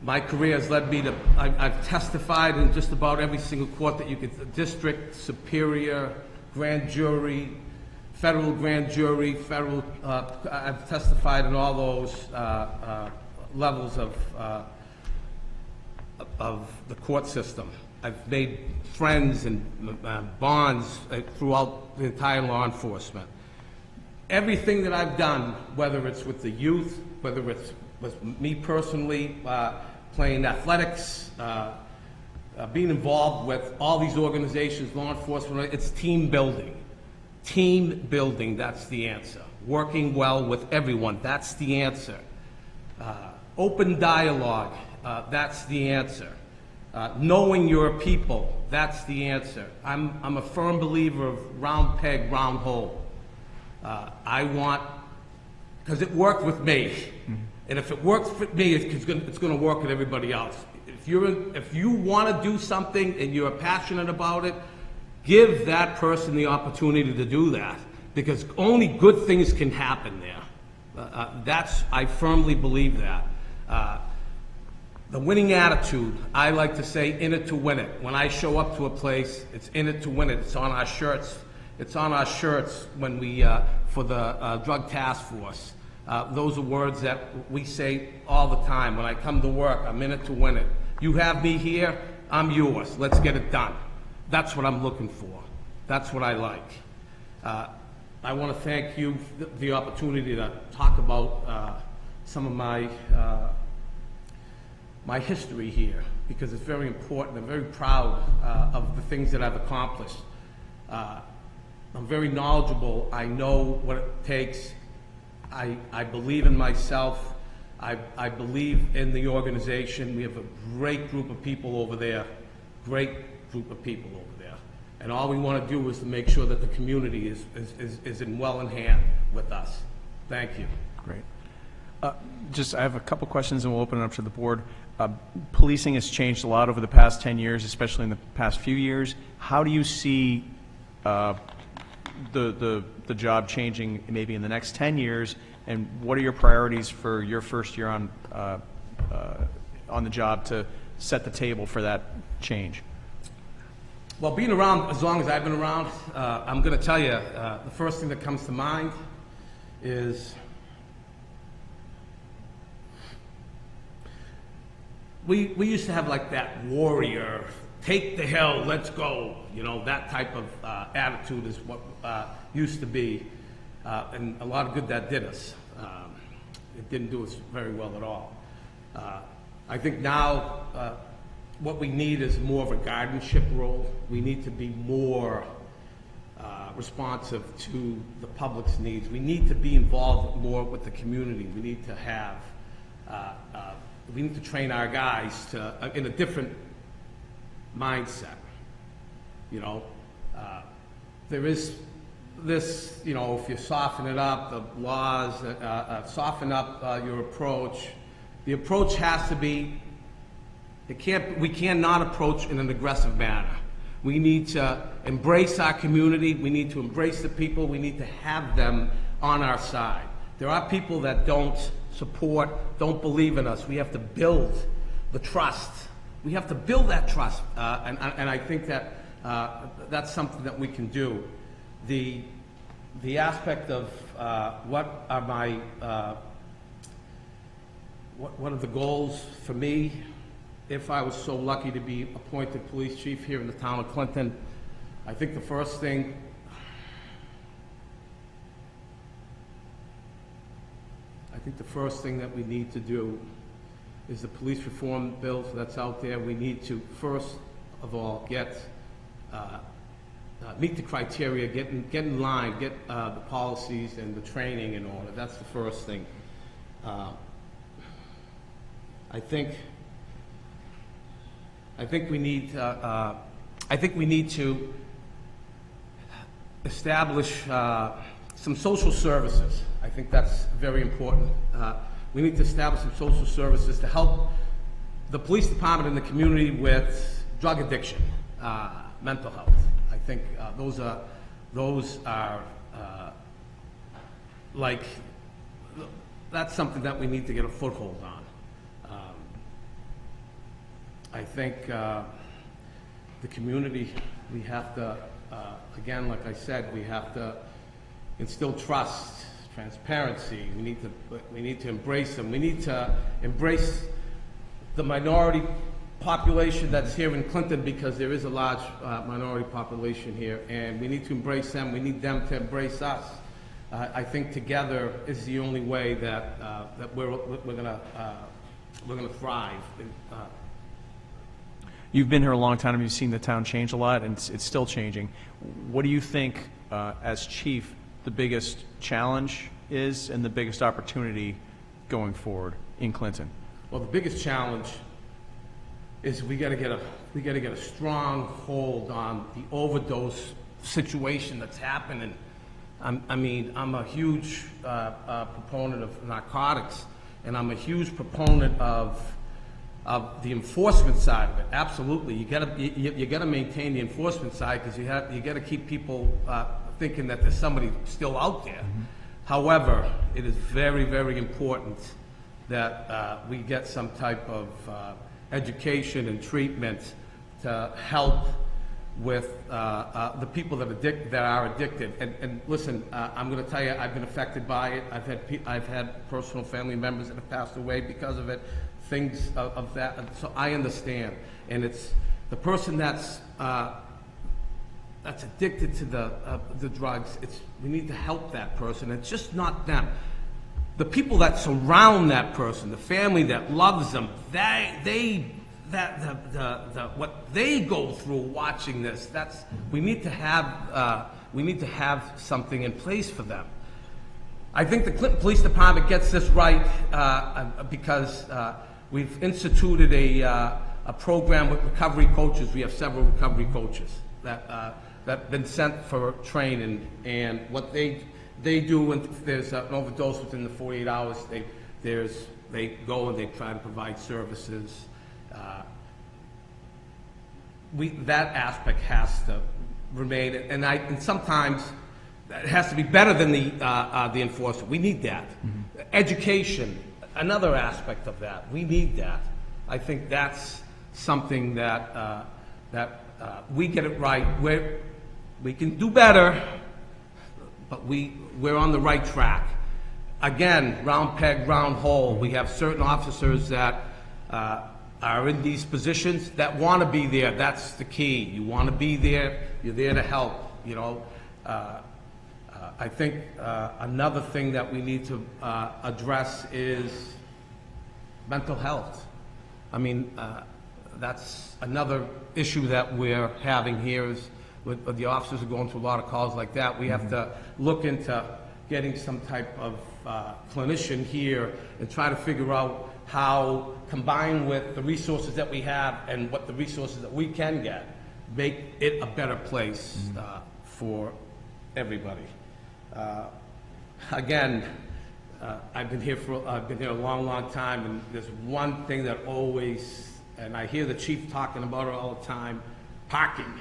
My career has led me to, I've testified in just about every single court that you could, district, superior, grand jury, federal grand jury, federal, I've testified in all those levels of the court system. I've made friends and bonds throughout the entire law enforcement. Everything that I've done, whether it's with the youth, whether it's with me personally, playing athletics, being involved with all these organizations, law enforcement, it's team building. Team building, that's the answer. Working well with everyone, that's the answer. Open dialogue, that's the answer. Knowing your people, that's the answer. I'm a firm believer of round peg, round hole. I want, because it worked with me, and if it works for me, it's going to work with everybody else. If you want to do something and you're passionate about it, give that person the opportunity to do that, because only good things can happen there. I firmly believe that. The winning attitude, I like to say, in it to win it. When I show up to a place, it's in it to win it. It's on our shirts. It's on our shirts when we, for the drug task force. Those are words that we say all the time. When I come to work, I'm in it to win it. You have me here, I'm yours. Let's get it done. That's what I'm looking for. That's what I like. I want to thank you for the opportunity to talk about some of my history here, because it's very important. I'm very proud of the things that I've accomplished. I'm very knowledgeable. I know what it takes. I believe in myself. I believe in the organization. We have a great group of people over there. Great group of people over there. And all we want to do is to make sure that the community is well in hand with us. Thank you. Great. I have a couple questions and we'll open it up to the board. Policing has changed a lot over the past 10 years, especially in the past few years. How do you see the job changing maybe in the next 10 years, and what are your priorities for your first year on the job to set the table for that change? Well, being around as long as I've been around, I'm going to tell you, the first thing that comes to mind is we used to have like that warrior, take the hill, let's go, you know, that type of attitude is what used to be, and a lot of good that did us. it didn't do us very well at all. I think now what we need is more of a guardianship role. We need to be more responsive to the public's needs. We need to be involved more with the community. We need to have, we need to train our guys to, in a different mindset. You know, there is this, you know, if you soften it up, the laws, soften up your approach. The approach has to be, we cannot approach in an aggressive manner. We need to embrace our community. We need to embrace the people. We need to have them on our side. There are people that don't support, don't believe in us. We have to build the trust. We have to build that trust, and I think that that's something that we can do. The aspect of what are my what are the goals for me, if I was so lucky to be appointed police chief here in the town of Clinton, I think the first thing that we need to do is the police reform bill that's out there. We need to first of all get meet the criteria, get in line, get the policies and the training in order. That's the first thing. I think we need to establish some social services. I think that's very important. We need to establish some social services to help the police department and the community with drug addiction, mental health. I think those are like, that's something that we need to get a foothold on. I think the community, we have to, again, like I said, we have to instill trust, transparency. We need to embrace them. We need to embrace the minority population that's here in Clinton, because there is a large minority population here, and we need to embrace them. We need them to embrace us. I think together is the only way that that we're gonna thrive. You've been here a long time, you've seen the town change a lot, and it's still changing. What do you think, as chief, the biggest challenge is and the biggest opportunity going forward in Clinton? Well, the biggest challenge is we got to get a strong hold on the overdose situation that's happening. I mean, I'm a huge proponent of narcotics, and I'm a huge proponent of the enforcement side of it. Absolutely, you gotta maintain the enforcement side, because you gotta keep people thinking that there's somebody still out there. Mm-hmm. However, it is very, very important that we get some type of education and treatment to help with the people that are addicted. And listen, I'm going to tell you, I've been affected by it. I've had personal family members that have passed away because of it. Things of that, so I understand. And it's the person that's addicted to the drugs. We need to help that person. It's just not them. The people that surround that person, the family that loves them, what they go through watching this. We need to have something in place for them. I think the Clinton Police Department gets this right because we've instituted a program with recovery coaches. We have several recovery coaches that have been sent for training, and what they do when there's an overdose within the 48 hours, they go and they try to provide services. That aspect has to remain, and sometimes it has to be better than the enforcement. We need that. Mm-hmm. Education, another aspect of that. We need that. I think that's something that we get it right. We can do better, but we're on the right track. Again, round peg, round hole. We have certain officers that are in these positions that want to be there. That's the key. You want to be there. You're there to help. You know, I think another thing that we need to address is mental health. I mean, that's another issue that we're having here is with the officers are going through a lot of calls like that. We have to look into getting some type of clinician here and try to figure out how, combined with the resources that we have and what the resources that we can get, make it a better place for everybody. Again, I've been here a long time, and there's one thing that always, and I hear the chief talking about it all the time: parking.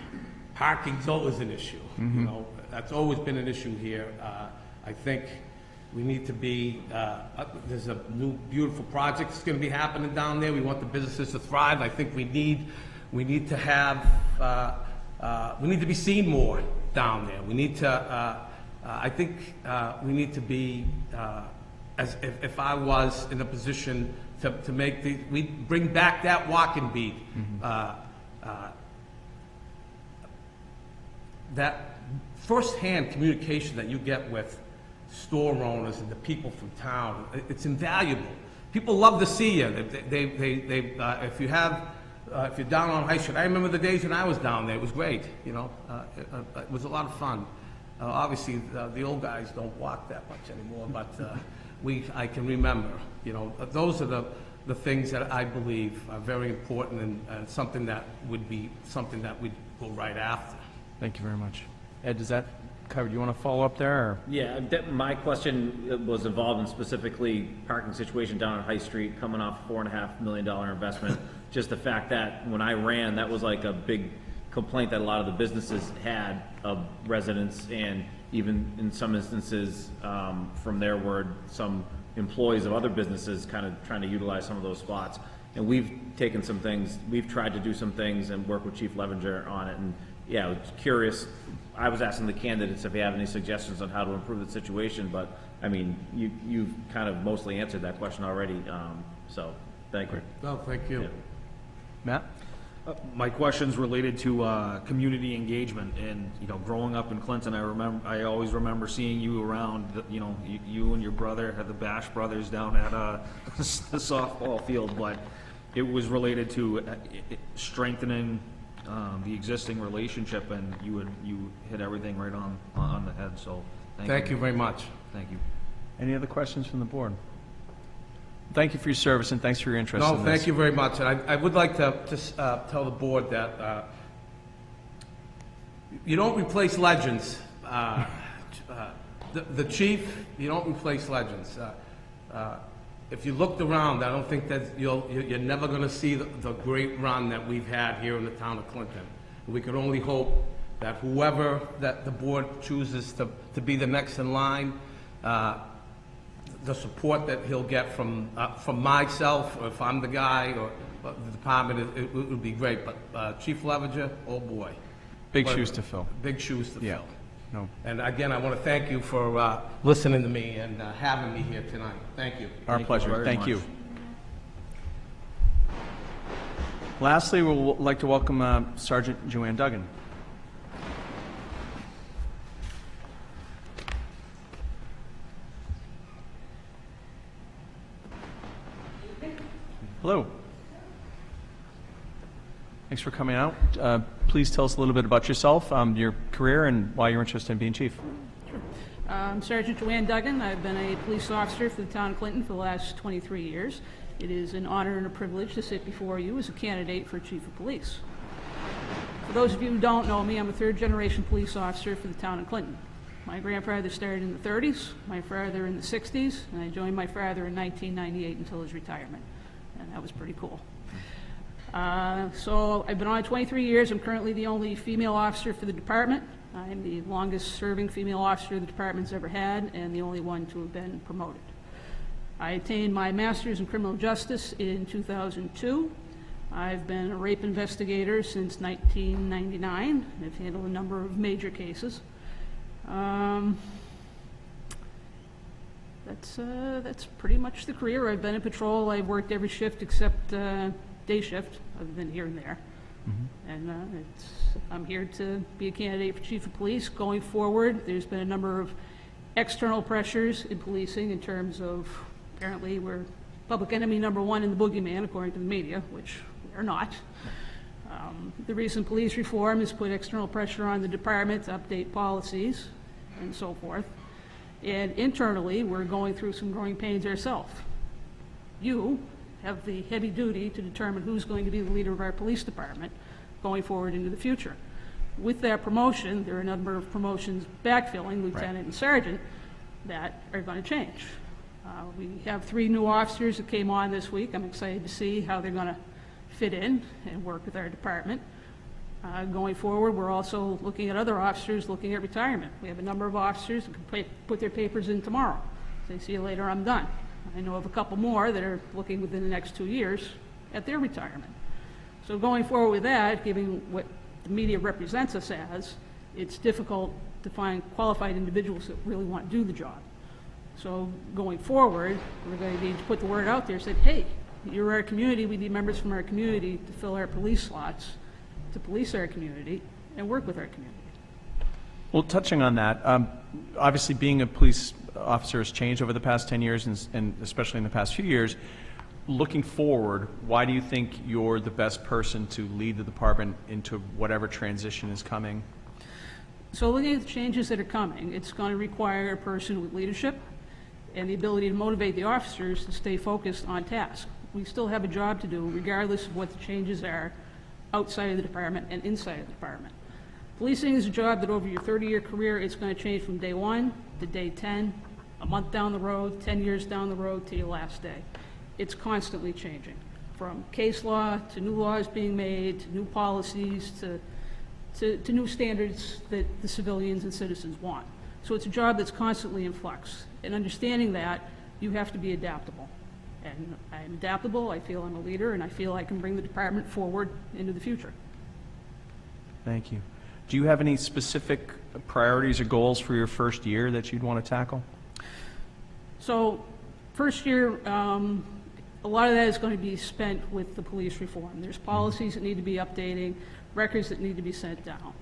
Parking's always an issue. You know, that's always been an issue here. I think we need to be. There's a new beautiful project that's going to be happening down there. We want the businesses to thrive. I think we need to have. We need to be seen more down there. We need to. I think we need to be, as if I was in a position to make we bring back that walking beat, that first-hand communication that you get with store owners and the people from town. It's invaluable. People love to see you. If you're down on High Street, I remember the days when I was down there. It was great. You know, it was a lot of fun. Obviously, the old guys don't walk that much anymore, but I can remember. You know, those are the things that I believe are very important and something that would be something that we'd go right after. Thank you very much. Ed, does that cover? Do you want to follow up there? Or? Yeah, my question was involved in specifically parking situation down on High Street, coming off $4.5 million investment. Just the fact that when I ran, that was like a big complaint that a lot of the businesses had of residents, and even in some instances, from their word, some employees of other businesses kind of trying to utilize some of those spots. And we've taken some things, we've tried to do some things and work with Chief Levenger on it. And yeah, I was curious. I was asking the candidates if they have any suggestions on how to improve the situation, but I mean, you've kind of mostly answered that question already. So thank you. Well, thank you. Yeah. Matt? My question's related to community engagement, and growing up in Clinton, I always remember seeing you around. You and your brother had the Bash brothers down at the softball field, but it was related to strengthening the existing relationship, and you hit everything right on the head. So Thank you very much. Thank you. Any other questions from the board? Thank you for your service, and thanks for your interest in this. No, thank you very much. And I would like to just tell the board that you don't replace legends. The chief, you don't replace legends. If you looked around, I don't think that you're never going to see the great run that we've had here in the town of Clinton. We could only hope that whoever that the board chooses to be the next in line, the support that he'll get from myself, or if I'm the guy, or the department, it would be great. But Chief Levenger, oh boy. Big shoes to fill. Big shoes to Yeah. fill. No. And again, I want to thank you for listening to me and having me here tonight. Thank you. Our pleasure. very Thank much. you. Lastly, we would like to welcome Sergeant Joanne Duggan. Hello. Thanks for coming out. Please tell us a little bit about yourself, your career, and why you're interested in being chief. I'm Sergeant Joanne Duggan. I've been a police officer for the town of Clinton for the last 23 years. It is an honor and a privilege to sit before you as a candidate for chief of police. For those of you who don't know me, I'm a third-generation police officer for the town of Clinton. My grandfather started in the 30s, my father in the 60s, and I joined my father in 1998 until his retirement, and that was pretty cool. So I've been on 23 years. I'm currently the only female officer for the department. I'm the longest serving female officer the department's ever had, and the only one to have been promoted. I attained my master's in criminal justice in 2002. I've been a rape investigator since 1999. I've handled a number of major cases. That's pretty much the career. I've been in patrol. I've worked every shift except day shift. I've been here and there. And I'm here to be a candidate for chief of police. Going forward, there's been a number of external pressures in policing in terms of, apparently, we're public enemy number one in the boogeyman, according to the media, which we're not. The recent police reform has put external pressure on the department to update policies and so forth. And internally, we're going through some growing pains ourselves. You have the heavy duty to determine who's going to be the leader of our police department going forward into the future. With that promotion, there are a number of promotions backfilling, lieutenant and sergeant, that are going to change. We have 3 new officers that came on this week. I'm excited to see how they're going to fit in and work with our department. Going forward, we're also looking at other officers looking at retirement. We have a number of officers that can put their papers in tomorrow. Say, see you later, I'm done. I know of a couple more that are looking within the next 2 years at their retirement. So going forward with that, given what the media represents us as, it's difficult to find qualified individuals that really want to do the job. So going forward, we're going to need to put the word out there, say, hey, you're our community, we need members from our community to fill our police slots, to police our community, and work with our community. Well, touching on that, obviously being a police officer has changed over the past 10 years, and especially in the past few years. Looking forward, why do you think you're the best person to lead the department into whatever transition is coming? So looking at the changes that are coming, it's going to require a person with leadership and the ability to motivate the officers to stay focused on task. We still have a job to do, regardless of what the changes are outside of the department and inside of the department. Policing is a job that over your 30-year career, it's going to change from day 1 to day 10, a month down the road, 10 years down the road to your last day. It's constantly changing, from case law to new laws being made, to new policies, to new standards that the civilians and citizens want. So it's a job that's constantly in flux. And understanding that, you have to be adaptable. And I'm adaptable, I feel I'm a leader, and I feel I can bring the department forward into the future. Thank you. Do you have any specific priorities or goals for your first year that you'd want to tackle? So, first year, a lot of that is going to be spent with the police reform. There's policies that need to be updating, records that need to be sent down.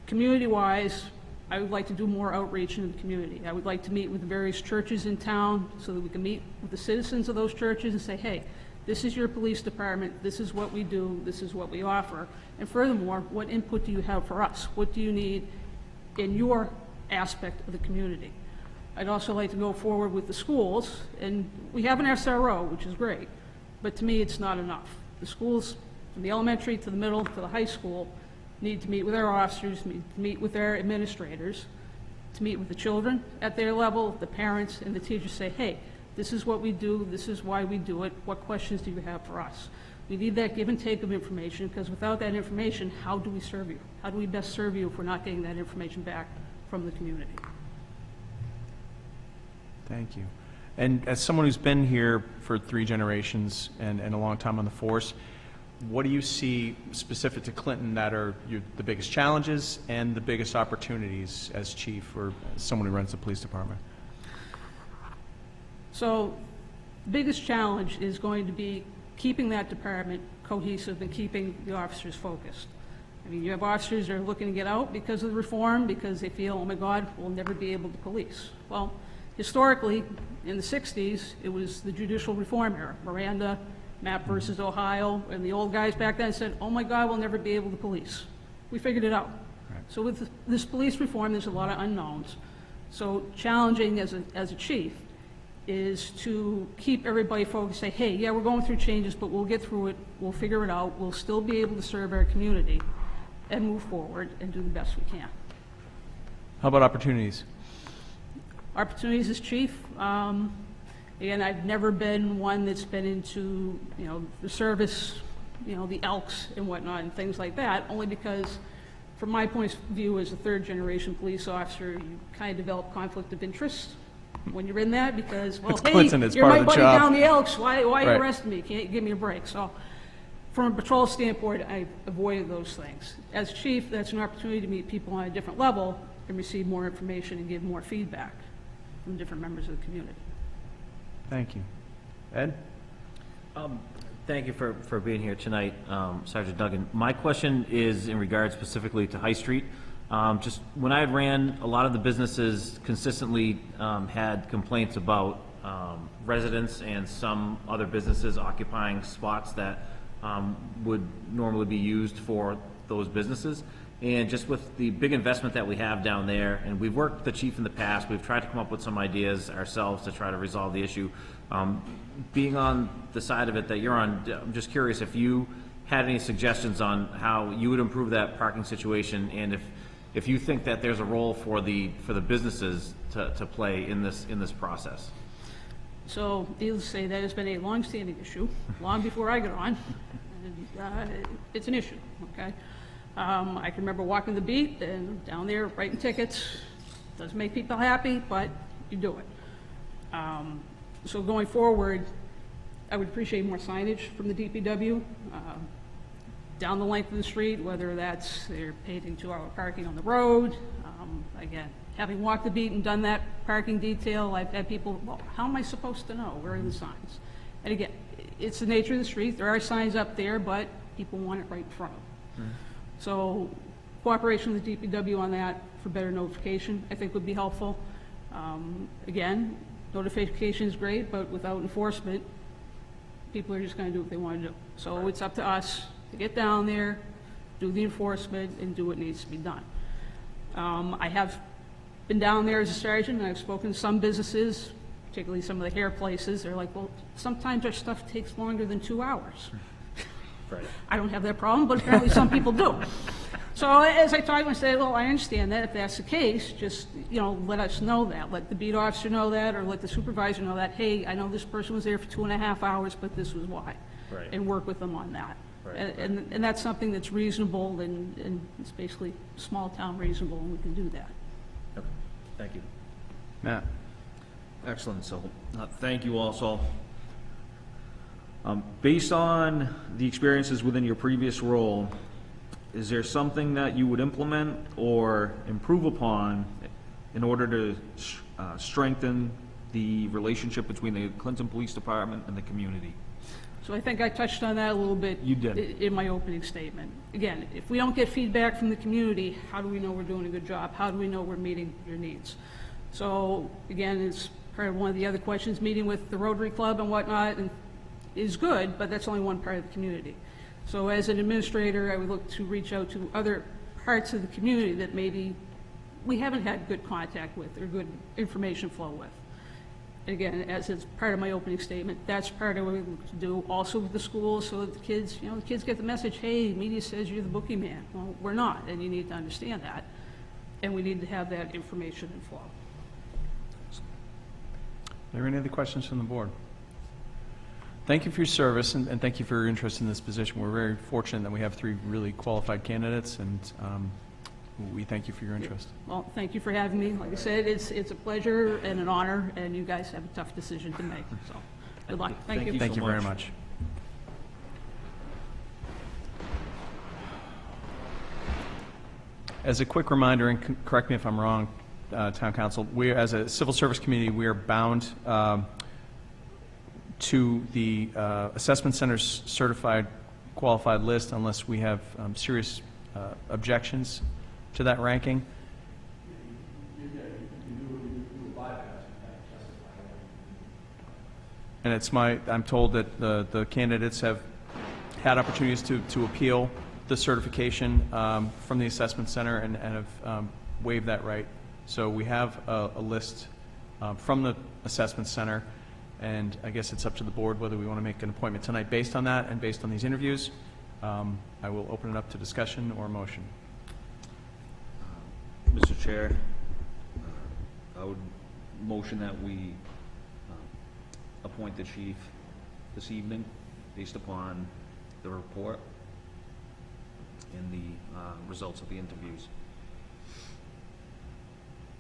Community-wise, I would like to do more outreach in the community. I would like to meet with the various churches in town so that we can meet with the citizens of those churches and say, hey, this is your police department, this is what we do, this is what we offer. And furthermore, what input do you have for us? What do you need in your aspect of the community? I'd also like to go forward with the schools, and we have an SRO, which is great, but to me it's not enough. The schools, from the elementary to the middle to the high school, need to meet with our officers, need to meet with their administrators, to meet with the children at their level, the parents, and the teachers say, hey, this is what we do, this is why we do it, what questions do you have for us? We need that give and take of information, because without that information, how do we serve you? How do we best serve you if we're not getting that information back from the community? Thank you. And as someone who's been here for 3 generations and a long time on the force, what do you see specific to Clinton that are the biggest challenges and the biggest opportunities as chief or as someone who runs the police department? So the biggest challenge is going to be keeping that department cohesive and keeping the officers focused. I mean, you have officers that are looking to get out because of the reform, because they feel, oh my God, we'll never be able to police. Well, historically, in the 60s, it was the judicial reform era. Miranda, Mapp versus Ohio, and the old guys back then said, oh my God, we'll never be able to police. We figured it out. Right. So with this police reform, there's a lot of unknowns. So challenging as a chief is to keep everybody focused, say, hey, yeah, we're going through changes, but we'll get through it, we'll figure it out, we'll still be able to serve our community and move forward and do the best we can. How about opportunities? Opportunities as chief, again, I've never been one that's been into, the service, the Elks and whatnot and things like that, only because from my point of view as a 3rd-generation police officer, you kind of develop conflict of interest when you're in that because, well, it's hey, Clinton, it's you're part my of the buddy job. down the Elks, why are you Right. arresting me? Can't you give me a break? So from a patrol standpoint, I avoided those things. As chief, that's an opportunity to meet people on a different level and receive more information and give more feedback from different members of the community. Thank you. Ed? Thank you for being here tonight, Sergeant Duggan. My question is in regard specifically to High Street. Just when I had ran, a lot of the businesses consistently had complaints about residents and some other businesses occupying spots that would normally be used for those businesses. And just with the big investment that we have down there, and we've worked with the chief in the past, we've tried to come up with some ideas ourselves to try to resolve the issue. Being on the side of it that you're on, I'm just curious if you had any suggestions on how you would improve that parking situation, and if you think that there's a role for the businesses to play in this process. So, needless to say, that has been a long-standing issue, long before I got on. And, it's an issue, okay? I can remember walking the beat and down there writing tickets. Doesn't make people happy, but you do it. So going forward, I would appreciate more signage from the DPW down the length of the street, whether that's they're painting 2-hour parking on the road. Again, having walked the beat and done that parking detail, I've had people, well, how am I supposed to know? Where are the signs? And again, it's the nature of the street. There are signs up there, but people want it right in front of them. Mm-hmm. So cooperation with the DPW on that for better notification, I think would be helpful. Again, notification is great, but without enforcement, people are just going to do what they want to do. So it's up to us to get down there, do the enforcement, and do what needs to be done. I have been down there as a sergeant, and I've spoken to some businesses, particularly some of the hair places. They're like, well, sometimes our stuff takes longer than 2 hours. Right. I don't have that problem, but apparently some people do. So as I talked to them, I said, well, I understand that. If that's the case, just, let us know that. Let the beat officer know that, or let the supervisor know that, hey, I know this person was there for 2.5 hours, but this was why. Right. And work with them on that. Right. And that's something that's reasonable, and it's basically small town reasonable, and we can do that. Okay. Thank you. Matt? Excellent. So, thank you also. Based on the experiences within your previous role, is there something that you would implement or improve upon in order to strengthen the relationship between the Clinton Police Department and the community? So I think I touched on that a little bit. You did. In my opening statement. Again, if we don't get feedback from the community, how do we know we're doing a good job? How do we know we're meeting your needs? So again, it's part of one of the other questions, meeting with the Rotary Club and whatnot, and is good, but that's only one part of the community. So as an administrator, I would look to reach out to other parts of the community that maybe we haven't had good contact with or good information flow with. And again, as it's part of my opening statement, that's part of what we look to do also with the schools, so that the kids, the kids get the message, hey, media says you're the boogeyman. Well, we're not, and you need to understand that. And we need to have that information and flow. Are there any other questions from the board? Thank you for your service, and thank you for your interest in this position. We're very fortunate that we have 3 really qualified candidates, and we thank you for your interest. Well, thank you for having me. Like I said, it's a pleasure and an honor, and you guys have a tough decision to make. So, good luck. Thank you. Thank you very much. As a quick reminder, and correct me if I'm wrong, Town Council, we, as a civil service community, we are bound to the Assessment Center's certified qualified list unless we have serious objections to that ranking. And it's I'm told that the candidates have had opportunities to appeal the certification from the Assessment Center and have waived that right. So we have a list from the Assessment Center, and I guess it's up to the board whether we want to make an appointment tonight based on that and based on these interviews. I will open it up to discussion or motion. Mr. Chair, I would motion that we appoint the chief this evening based upon the report and the results of the interviews.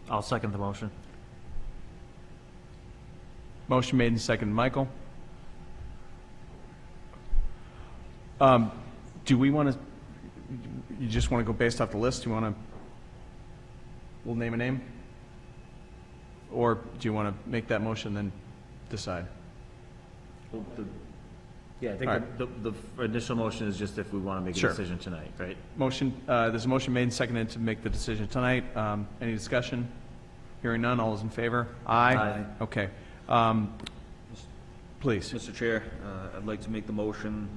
I'll second the motion. Motion made and seconded. Michael? Do we want to, you just want to go based off the list? Do you want to, we'll name a name? Or do you want to make that motion and then decide? Well, Yeah, I All think right. the initial motion is just if we want to make a Sure. decision tonight, right? Motion, there's a motion made and seconded to make the decision tonight. Any discussion? Hearing none, all is in favor? Aye. Aye. Okay. Please. Mr. Chair, I'd like to make the motion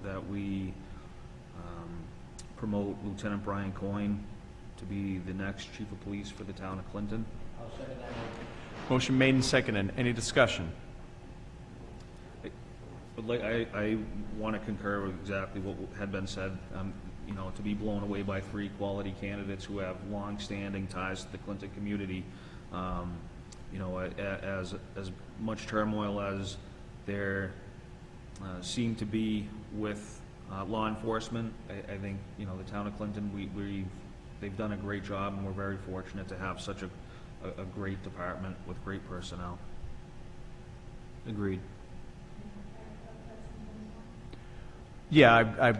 that we promote Lieutenant Brian Coyne to be the next chief of police for the town of Clinton. Motion made and seconded. Any discussion? I want to concur with exactly what had been said, you know, to be blown away by three quality candidates who have long-standing ties to the Clinton community. You know, as much turmoil as there seemed to be with law enforcement, I think, you know, the town of Clinton, they've done a great job, and we're very fortunate to have such a great department with great personnel. Agreed. Yeah,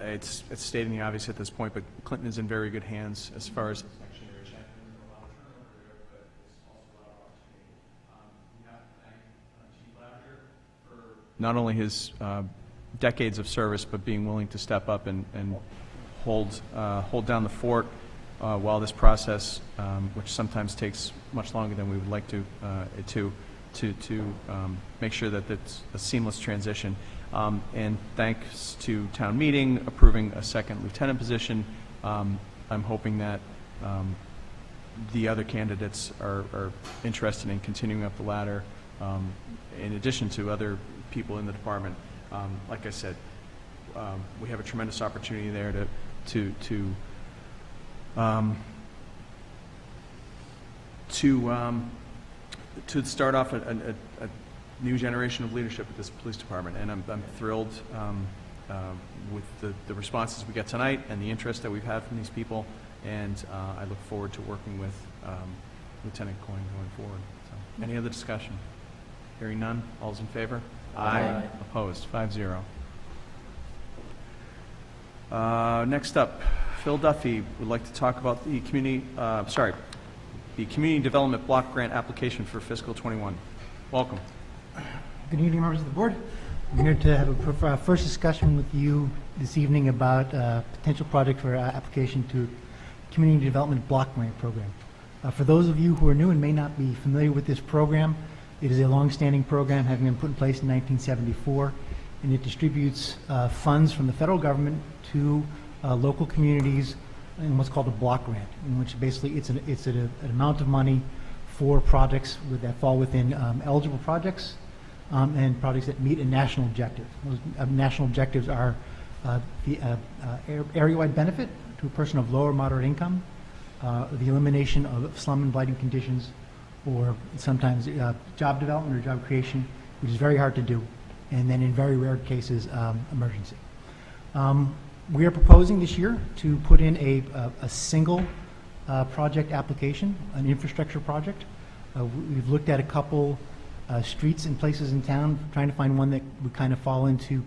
it's stating the obvious at this point, but Clinton is in very good hands as far as. Not only his decades of service, but being willing to step up and hold down the fort while this process, which sometimes takes much longer than we would like to make sure that it's a seamless transition. And thanks to town meeting approving a second lieutenant position, I'm hoping that the other candidates are interested in continuing up the ladder, in addition to other people in the department. Like I said, we have a tremendous opportunity there to start off a new generation of leadership at this police department, and I'm thrilled with the responses we get tonight and the interest that we've had from these people, and I look forward to working with Lieutenant Coyne going forward. So, any other discussion? Hearing none, all's in favor? Aye. Opposed? 5-0. Next up, Phil Duffy would like to talk about the community development block grant application for fiscal 21. Welcome. Good evening, members of the board. I'm here to have a first discussion with you this evening about a potential project for application to Community Development Block Grant Program. For those of you who are new and may not be familiar with this program, it is a long-standing program having been put in place in 1974, and it distributes funds from the federal government to local communities in what's called a block grant, in which basically it's an amount of money for projects that fall within eligible projects and projects that meet a national objective. Those national objectives are the area-wide benefit to a person of low or moderate income, the elimination of slum and blighting conditions, or sometimes job development or job creation, which is very hard to do, and then in very rare cases, emergency. We are proposing this year to put in a single project application, an infrastructure project. We've looked at a couple streets and places in town, trying to find one that would kind of fall into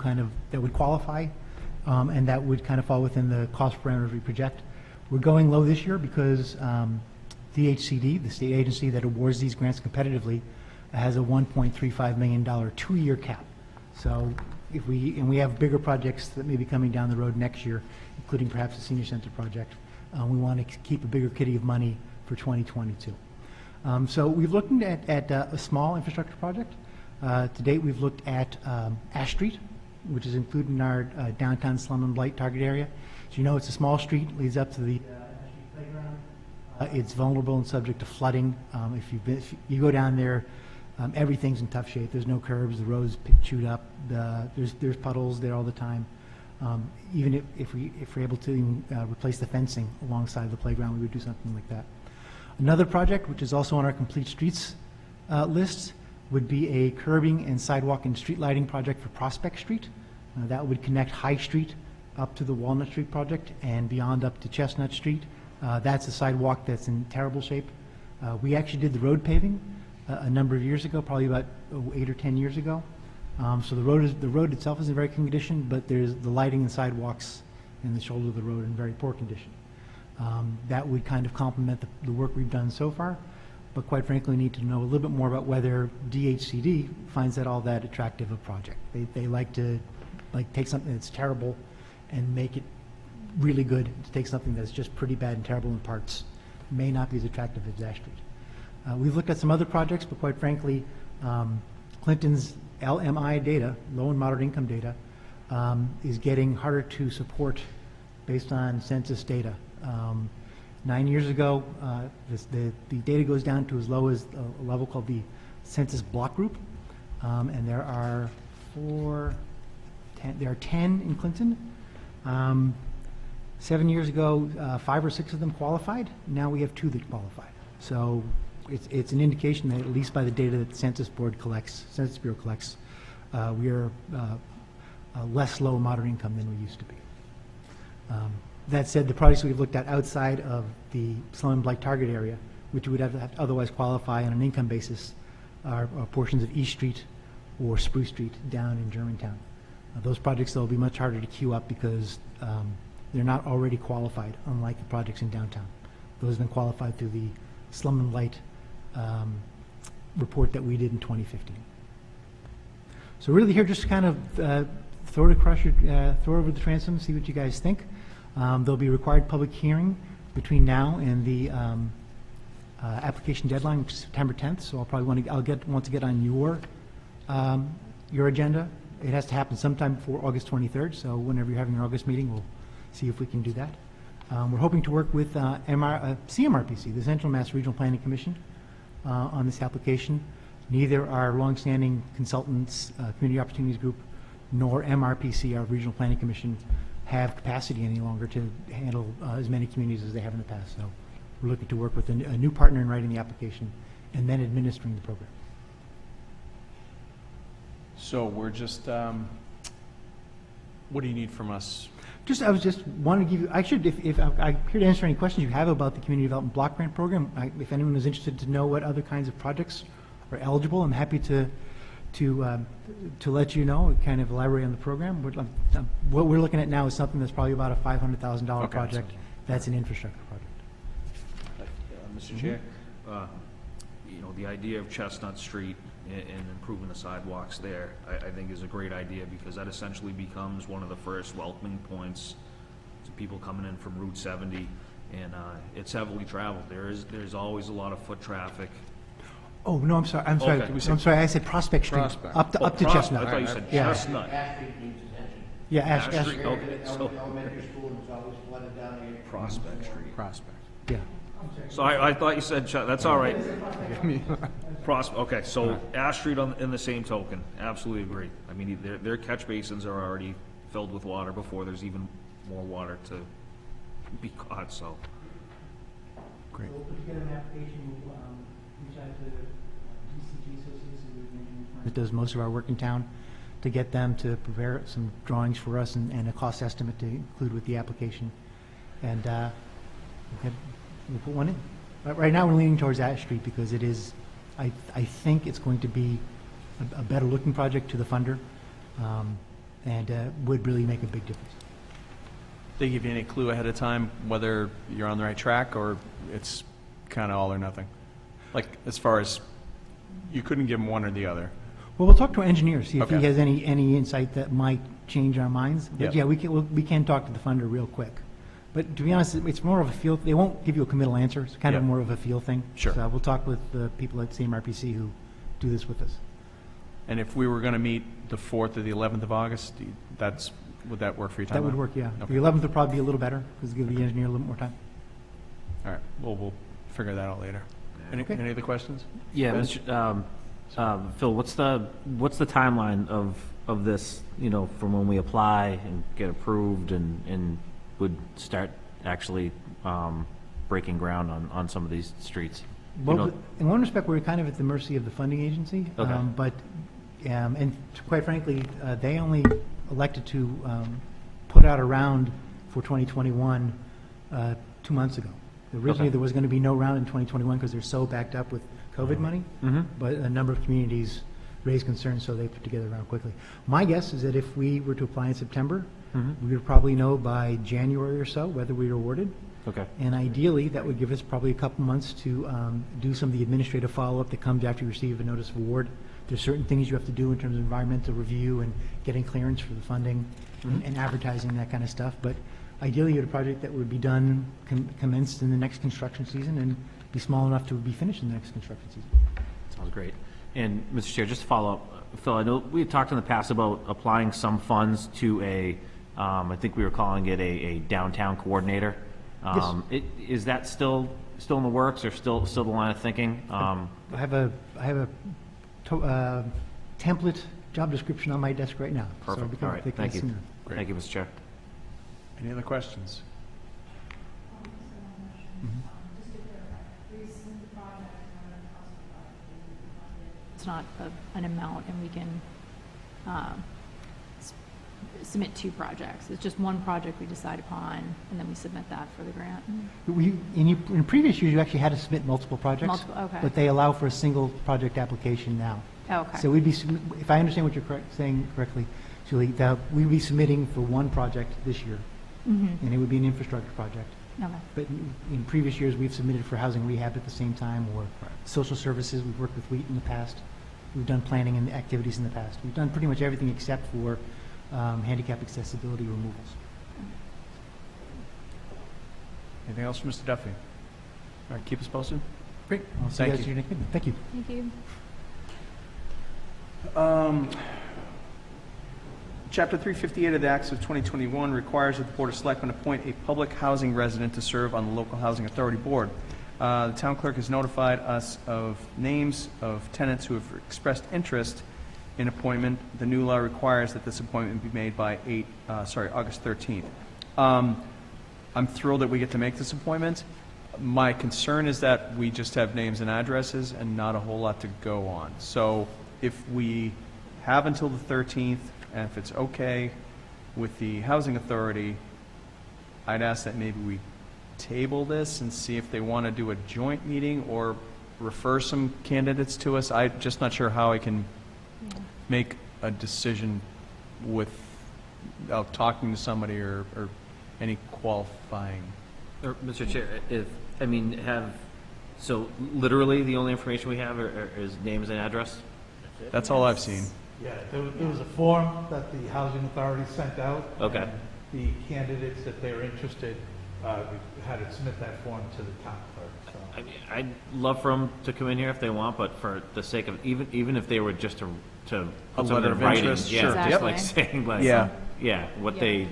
that would qualify, and that would kind of fall within the cost parameters we project. We're going low this year because DHCD, the state agency that awards these grants competitively, has a $1.35 million 2-year cap. So if we have bigger projects that may be coming down the road next year, including perhaps the senior center project, we want to keep a bigger kitty of money for 2022. So we've looked at a small infrastructure project. To date, we've looked at Ash Street, which is included in our downtown slum and blight target area. As you know, it's a small street, leads up to the Ash Street playground. It's vulnerable and subject to flooding. If you go down there, everything's in tough shape. There's no curbs, the roads chewed up, there's puddles there all the time. Even if we're able to replace the fencing alongside the playground, we would do something like that. Another project, which is also on our complete streets list, would be a curbing and sidewalk and street lighting project for Prospect Street. That would connect High Street up to the Walnut Street project and beyond up to Chestnut Street. That's a sidewalk that's in terrible shape. We actually did the road paving a number of years ago, probably about 8 or 10 years ago. So the road itself is in very good condition, but there's the lighting and sidewalks and the shoulder of the road in very poor condition. That would kind of complement the work we've done so far, but quite frankly need to know a little bit more about whether DHCD finds that all that attractive a project. They like to like take something that's terrible and make it really good. To take something that's just pretty bad and terrible in parts may not be as attractive as Ash Street. We've looked at some other projects, but quite frankly, Clinton's LMI data, low and moderate income data, is getting harder to support based on census data. 9 years ago, the data goes down to as low as a level called the census block group, and there are 10 in Clinton. 7 years ago, 5 or 6 of them qualified. Now we have 2 that qualified. So it's an indication that, at least by the data that the Census Bureau collects, we are less low and moderate income than we used to be. That said, the projects we've looked at outside of the slum and blight target area, which would have to otherwise qualify on an income basis, are portions of East Street or Spruce Street down in Germantown. Those projects, though, will be much harder to queue up because they're not already qualified, unlike the projects in downtown. Those have been qualified through the slum and blight report that we did in 2015. So really here, just kind of throw it over the transom, see what you guys think. There'll be a required public hearing between now and the application deadline, which is September 10th. So I'll probably want to get on your agenda. It has to happen sometime before August 23rd. So whenever you're having your August meeting, we'll see if we can do that. We're hoping to work with CMRPC, the Central Mass Regional Planning Commission, on this application. Neither our longstanding consultants, Community Opportunities Group, nor MRPC, our Regional Planning Commission, have capacity any longer to handle as many communities as they have in the past. So we're looking to work with a new partner in writing the application and then administering the program. So we're just, what do you need from us? I was just wanting to give you, if I'm here to answer any questions you have about the Community Development Block Grant Program. If anyone is interested to know what other kinds of projects are eligible, I'm happy to let you know, kind of elaborate on the program. What we're looking at now is something that's probably about a $500,000 project. That's an infrastructure project. Mr. Chair, you know, the idea of Chestnut Street and improving the sidewalks there, I think is a great idea, because that essentially becomes one of the first welcoming points to people coming in from Route 70, and it's heavily traveled. There's always a lot of foot traffic. Oh, no, I'm sorry. I'm sorry. Okay. I'm sorry. I said Prospect Street. Prospect. Up to Chestnut. I thought you said Yeah. Chestnut. Ash Street needs attention. Yeah, Ash Ash. Street. Okay, so Elementary school is always flooded down here. Prospect Street. Prospect. Yeah. So I thought you said, that's all right. Okay, so Ash Street in the same token, absolutely agree. I mean, their catch basins are already filled with water before there's even more water to be caught, so. Great. We'll put together an application, reach out to DCG Associates, that does most of our work in town, to get them to prepare some drawings for us and a cost estimate to include with the application. And we'll put one in. But right now we're leaning towards Ash Street because it is, I think it's going to be a better looking project to the funder, and would really make a big difference. They give you any clue ahead of time whether you're on the right track, or it's kind of all or nothing? Like, as far as, you couldn't give them one or the other? Well, we'll talk to our engineer, see if Okay. he has any insight that might change our minds. But Yeah. yeah, we can talk to the funder real quick. But to be honest, it's more of a feel, they won't give you a committal answer. It's kind of Yeah. more of a feel thing. Sure. So we'll talk with the people at CMRPC who do this with us. And if we were going to meet the 4th or the 11th of August, would that work for your timeline? That would work, yeah. Okay. The 11th would probably be a little better, because give the engineer a little more time. All right, well, we'll figure that out later. Okay. Any other questions? Yeah, Ben? Phil, what's the timeline of this, you know, from when we apply and get approved and would start actually breaking ground on some of these streets? You Well, know- in one respect, we're kind of at the mercy of the funding agency. Okay. And quite frankly, they only elected to put out a round for 2021 2 months ago. Originally, Okay. there was going to be no round in 2021 because they're so backed up with COVID money. Mhm. But a number of communities raised concerns, so they put together a round quickly. My guess is that if we were to apply in September, we would probably know by January or so whether we were awarded. Okay. And ideally, that would give us probably a couple months to do some of the administrative follow-up that comes after you receive a notice of award, There's certain things you have to do in terms of environmental review and getting clearance for the funding and advertising, that kind of stuff. But ideally, you had a project that would be done, commenced in the next construction season and be small enough to be finished in the next construction season. Sounds great. And, Mr. Chair, just to follow up, Phil, I know we had talked in the past about applying some funds to I think we were calling it a downtown coordinator. Is that still in the works, or still the line of thinking? I have a template job description on my desk right now. So Perfect. we All right. take Thank that you. sooner. Thank you, Mr. Chair. Any other questions? It's not an amount, and we can submit 2 projects. It's just one project we decide upon, and then we submit that for the grant. In previous years, you actually had to submit multiple projects. Multiple, okay. But they allow for a single project application now. Okay. So we'd be, if I understand what you're saying correctly, Julie, that we'd be submitting for one project this year, and it would be an infrastructure project. Okay. But in previous years, we've submitted for housing rehab at the same time, or social services. We've worked with WHEAT in the past. We've done planning and activities in the past. We've done pretty much everything except for handicap accessibility removals. Anything else from Mr. Duffy? All right, keep us posted. Great. I'll see Thank you guys you. at your next meeting. Thank you. Thank you. Chapter 358 of the Acts of 2021 requires that the Board of Selectmen appoint a public housing resident to serve on the Local Housing Authority Board. The town clerk has notified us of names of tenants who have expressed interest in appointment. The new law requires that this appointment be made by August 13th. I'm thrilled that we get to make this appointment. My concern is that we just have names and addresses and not a whole lot to go on. So if we have until the 13th, and if it's okay with the Housing Authority, I'd ask that maybe we table this and see if they want to do a joint meeting or refer some candidates to us. I'm just not sure how I can make a decision without talking to somebody or any qualifying. Or, Mr. Chair, so literally the only information we have is names and address? That's all I've seen. Yeah, there was a form that the Housing Authority sent out. Okay. And the candidates, that they're interested, we had to submit that form to the town clerk, so. I'd love for them to come in here if they want, but for the sake of, even if they were just to A put something letter in of writing, interest, yeah, sure. just Yep. like saying like, what Yeah. they,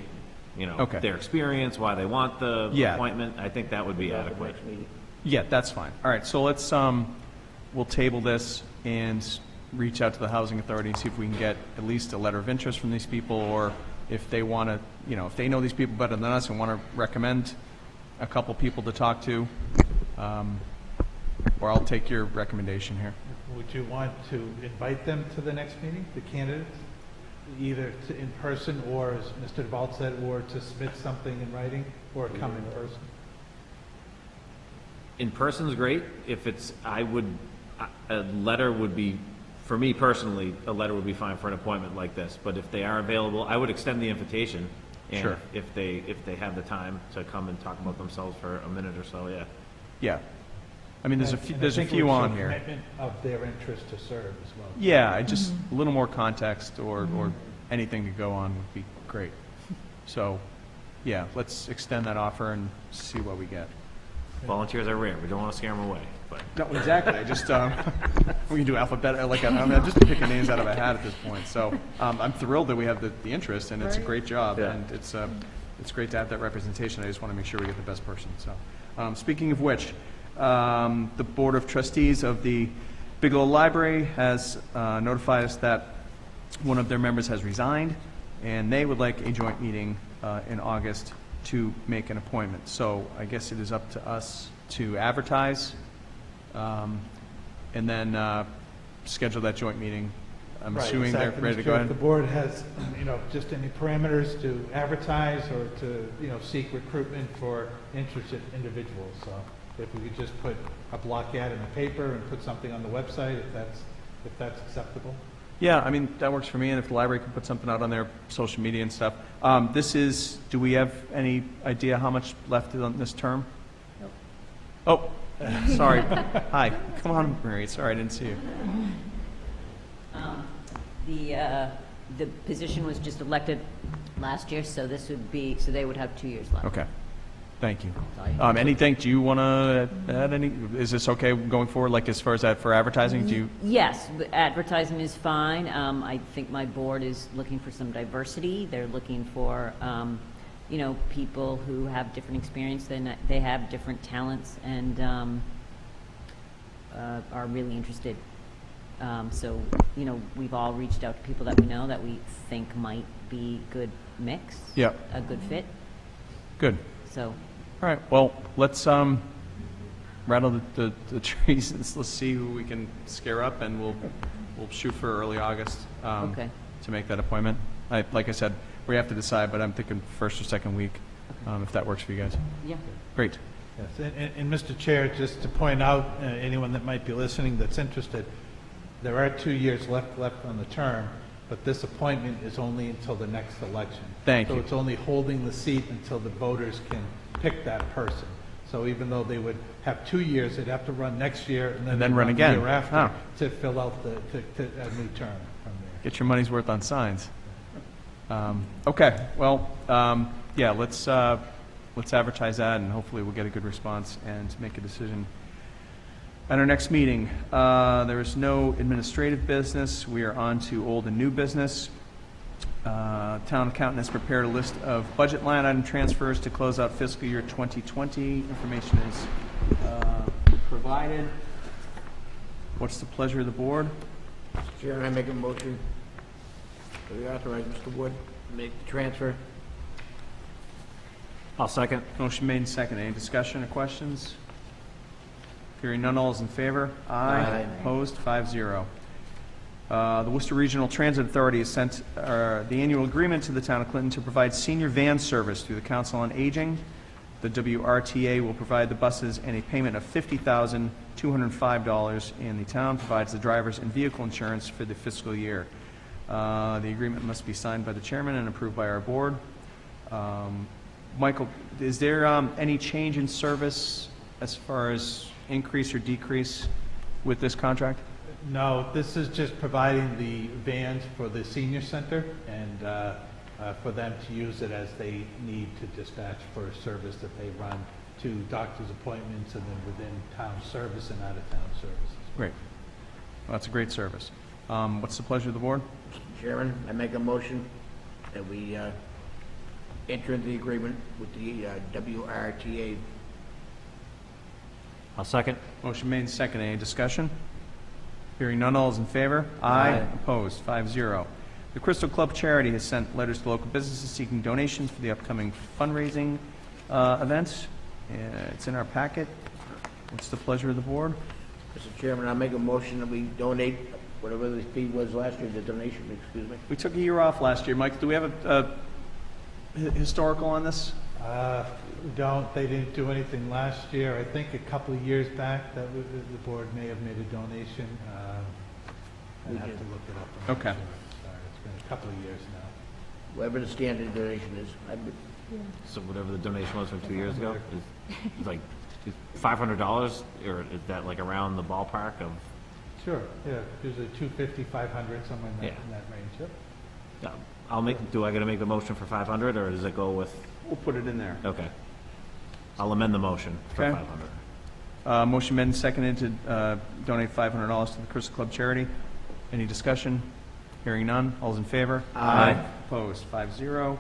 Okay. their experience, why they want the Yeah. appointment, I think that would be adequate. Next meeting. Yeah, that's fine. All right, so let's, we'll table this and reach out to the Housing Authority and see if we can get at least a letter of interest from these people, or if they want to, if they know these people better than us and want to recommend a couple people to talk to, or I'll take your recommendation here. Would you want to invite them to the next meeting, the candidates? Either in person, or as Mr. DeVault said, or to submit something in writing, or come in person? In person's great. If it's, a letter would be, for me personally, a letter would be fine for an appointment like this. But if they are available, I would extend the invitation. And Sure. if they have the time to come and talk about themselves for a minute or so, yeah. Yeah. I mean, there's a And I there's a think few we'd show on here. commitment of their interest to serve as well. Yeah, just a little more context or anything to go on would be great. So, yeah, let's extend that offer and see what we get. Volunteers are rare. We don't want to scare them away, but. No, exactly. I just, we can do alphabet, I'm just picking names out of a hat at this point. So, I'm thrilled that we have the interest, and it's a great job, Yeah. and it's great to have that representation. I just want to make sure we get the best person, so. Speaking of which, the Board of Trustees of the Bigelow Library has notified us that one of their members has resigned, and they would like a joint meeting in August to make an appointment. So I guess it is up to us to advertise and then schedule that joint meeting. I'm Right, assuming they're exactly, ready to Mr. go Chair. ahead. If the board has, just any parameters to advertise or to, seek recruitment for interested individuals. So if we could just put a block ad in the paper and put something on the website, if that's acceptable. Yeah, I mean, that works for me, and if the library can put something out on their social media and stuff. Do we have any idea how much left is on this term? Oh, sorry. Hi. Come on, Mary. Sorry, I didn't see you. The position was just elected last year, so this would be, so they would have 2 years left. Okay. Thank you. Sorry. Anything, do you want to add any, is this okay going forward, like as far as that for advertising, do you? Yes, the advertising is fine. I think my board is looking for some diversity. They're looking for, you know, people who have different experience than they have, different talents, and are really interested. So, you know, we've all reached out to people that we know that we think might be good mix. Yeah. A good fit. Good. So, All right, well, let's rattle the trees, and let's see who we can scare up, and we'll shoot for early August Okay. to make that appointment. Like I said, we have to decide, but I'm thinking first or second week, if that works for you guys. yeah. Great. Yes, and Mr. Chair, just to point out, anyone that might be listening that's interested, there are 2 years left on the term, but this appointment is only until the next election. Thank you. So it's only holding the seat until the voters can pick that person. So even though they would have 2 years, they'd have to run next year and then then they'd run again. the year after Oh. to fill out a new term from there. Get your money's worth on signs. Okay, well, yeah, let's advertise that, and hopefully we'll get a good response and make a decision at our next meeting. There is no administrative business. We are on to old and new business. Town accountant has prepared a list of budget line item transfers to close out fiscal year 2020. Information is provided. What's the pleasure of the board? Mr. Chairman, I make a motion that we authorize Mr. Wood to make the transfer. I'll second. Motion made and seconded. Any discussion or questions? Hearing none, all is in favor? Aye. Opposed? 5-0. The Worcester Regional Transit Authority has sent the annual agreement to the Town of Clinton to provide senior van service through the Council on Aging. The WRTA will provide the buses and a payment of $50,205, and the town provides the drivers and vehicle insurance for the fiscal year. The agreement must be signed by the chairman and approved by our board. Michael, is there any change in service as far as increase or decrease with this contract? No, this is just providing the vans for the senior center and for them to use it as they need to dispatch for a service that they run to doctor's appointments and then within town service and out of town services. Great. Well, that's a great service. What's the pleasure of the board? Mr. Chairman, I make a motion that we enter into the agreement with the WRTA. I'll second. Motion made and seconded. Any discussion? Hearing none, all is in favor? Aye. Opposed? 5-0. The Crystal Club Charity has sent letters to local businesses seeking donations for the upcoming fundraising event. It's in our packet. What's the pleasure of the board? Mr. Chairman, I make a motion that we donate whatever the fee was last year, the donation, excuse me. We took a year off last year. Mike, do we have a historical on this? We don't, they didn't do anything last year. I think a couple of years back that the board may have made a donation. I'd have to look it up. I'm not Okay. sure. Sorry, it's been a couple of years now. Whatever the standard donation is. So whatever the donation was from 2 years ago, is like $500, or is that like around the ballpark of? Sure, yeah, usually 250, 500, somewhere in Yeah. that range, yep. Do I gotta make the motion for 500, or does it go with? We'll put it in there. Okay. I'll amend the motion for Okay. 500. Motion made and seconded to donate $500 to the Crystal Club Charity. Any discussion? Hearing none. All's in favor? Aye. Opposed? 5-0.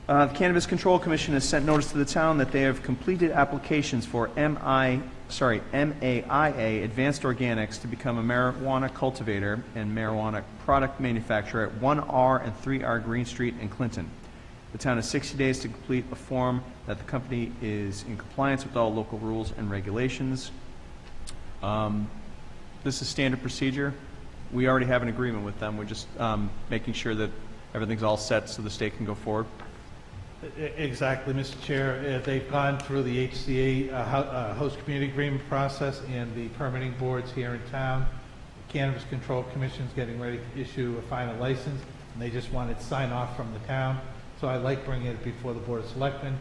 The Cannabis Control Commission has sent notice to the town that they have completed applications for MAIA Advanced Organics to become a marijuana cultivator and marijuana product manufacturer at 1R and 3R Green Street in Clinton. The town has 60 days to complete a form that the company is in compliance with all local rules and regulations. This is standard procedure. We already have an agreement with them. We're just making sure that everything's all set so the state can go forward. Exactly, Mr. Chair. They've gone through the HCA host community agreement process and the permitting boards here in town. The Cannabis Control Commission's getting ready to issue a final license, and they just wanted sign off from the town. So I like bringing it before the Board of Selectmen,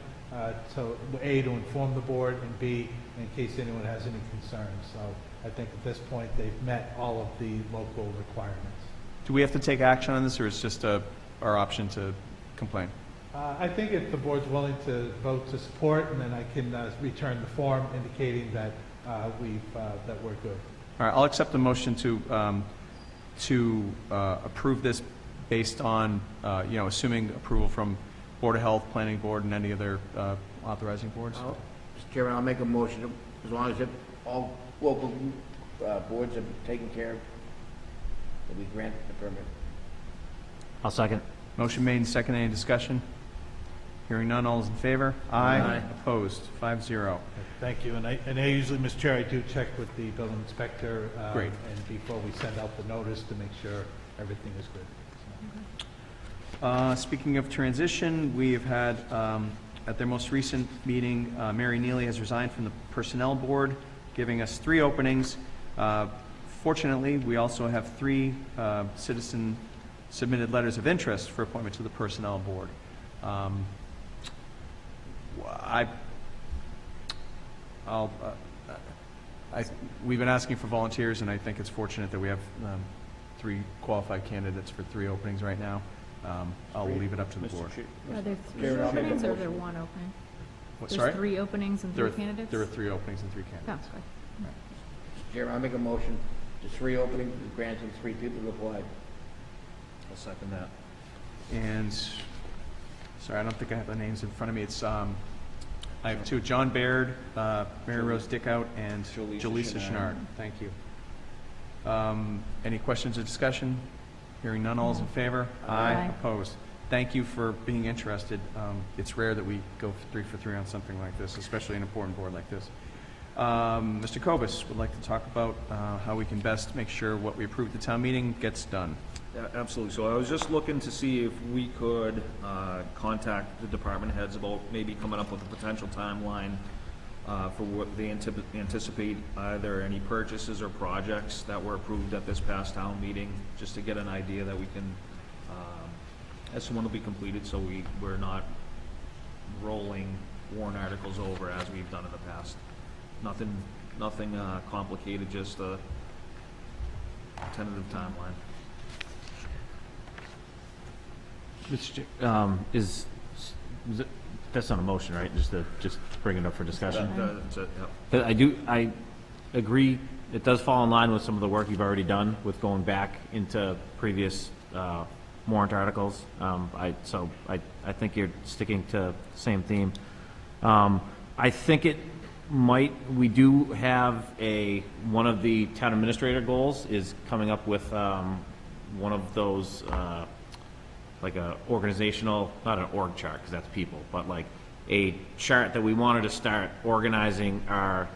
so A, to inform the board, and B, in case anyone has any concerns. So I think at this point, they've met all of the local requirements. Do we have to take action on this, or is just our option to complain? I think if the board's willing to vote to support, and then I can return the form indicating that that we're good. All right, I'll accept the motion to approve this based on, assuming approval from Board of Health, Planning Board, and any other authorizing boards. Mr. Chairman, I'll make a motion, as long as all local boards have taken care of, that we grant the permit. I'll second. Motion made and seconded. Any discussion? Hearing none, all is in favor? Aye. Opposed? 5-0. Thank you, and I usually, Mr. Chair, I do check with the building inspector. Great. And before we send out the notice to make sure everything is good. Speaking of transition, we have had, at their most recent meeting, Mary Neely has resigned from the Personnel Board, giving us 3 openings. Fortunately, we also have 3 citizen-submitted letters of interest for appointment to the Personnel Board. We've been asking for volunteers, and I think it's fortunate that we have 3 qualified candidates for 3 openings right now. I'll leave it up to the board. Are there 3 openings or is there 1 opening? What, There's sorry? 3 openings and 3 candidates? There are 3 openings and 3 candidates. Oh, sorry. Mr. Chairman, I'll make a motion, to 3 openings, we grant them 3 people to apply. I'll second that. And, sorry, I don't think I have the names in front of me. It's, I have 2, John Baird, Mary Rose Dickout, and Jaleesa Chenard. Thank you. Any questions or discussion? Hearing none, all is in favor? Aye. Opposed? Thank you for being interested. It's rare that we go 3 for 3 on something like this, especially an important board like this. Mr. Kobus would like to talk about how we can best make sure what we approve at the town meeting gets done. Yeah, absolutely. So I was just looking to see if we could contact the department heads about maybe coming up with a potential timeline for what they anticipate, either any purchases or projects that were approved at this past town meeting, just to get an idea that we can, as someone will be completed, so we're not rolling warrant articles over as we've done in the past. Nothing complicated, just a tentative timeline. Is that's not a motion, right? Just bring it up for discussion. That's it, yeah. I agree. It does fall in line with some of the work you've already done with going back into previous warrant articles. So I think you're sticking to the same theme. I think we do have one of the town administrator goals is coming up with one of those like a organizational, not an org chart, because that's people, but like a chart that we wanted to start organizing our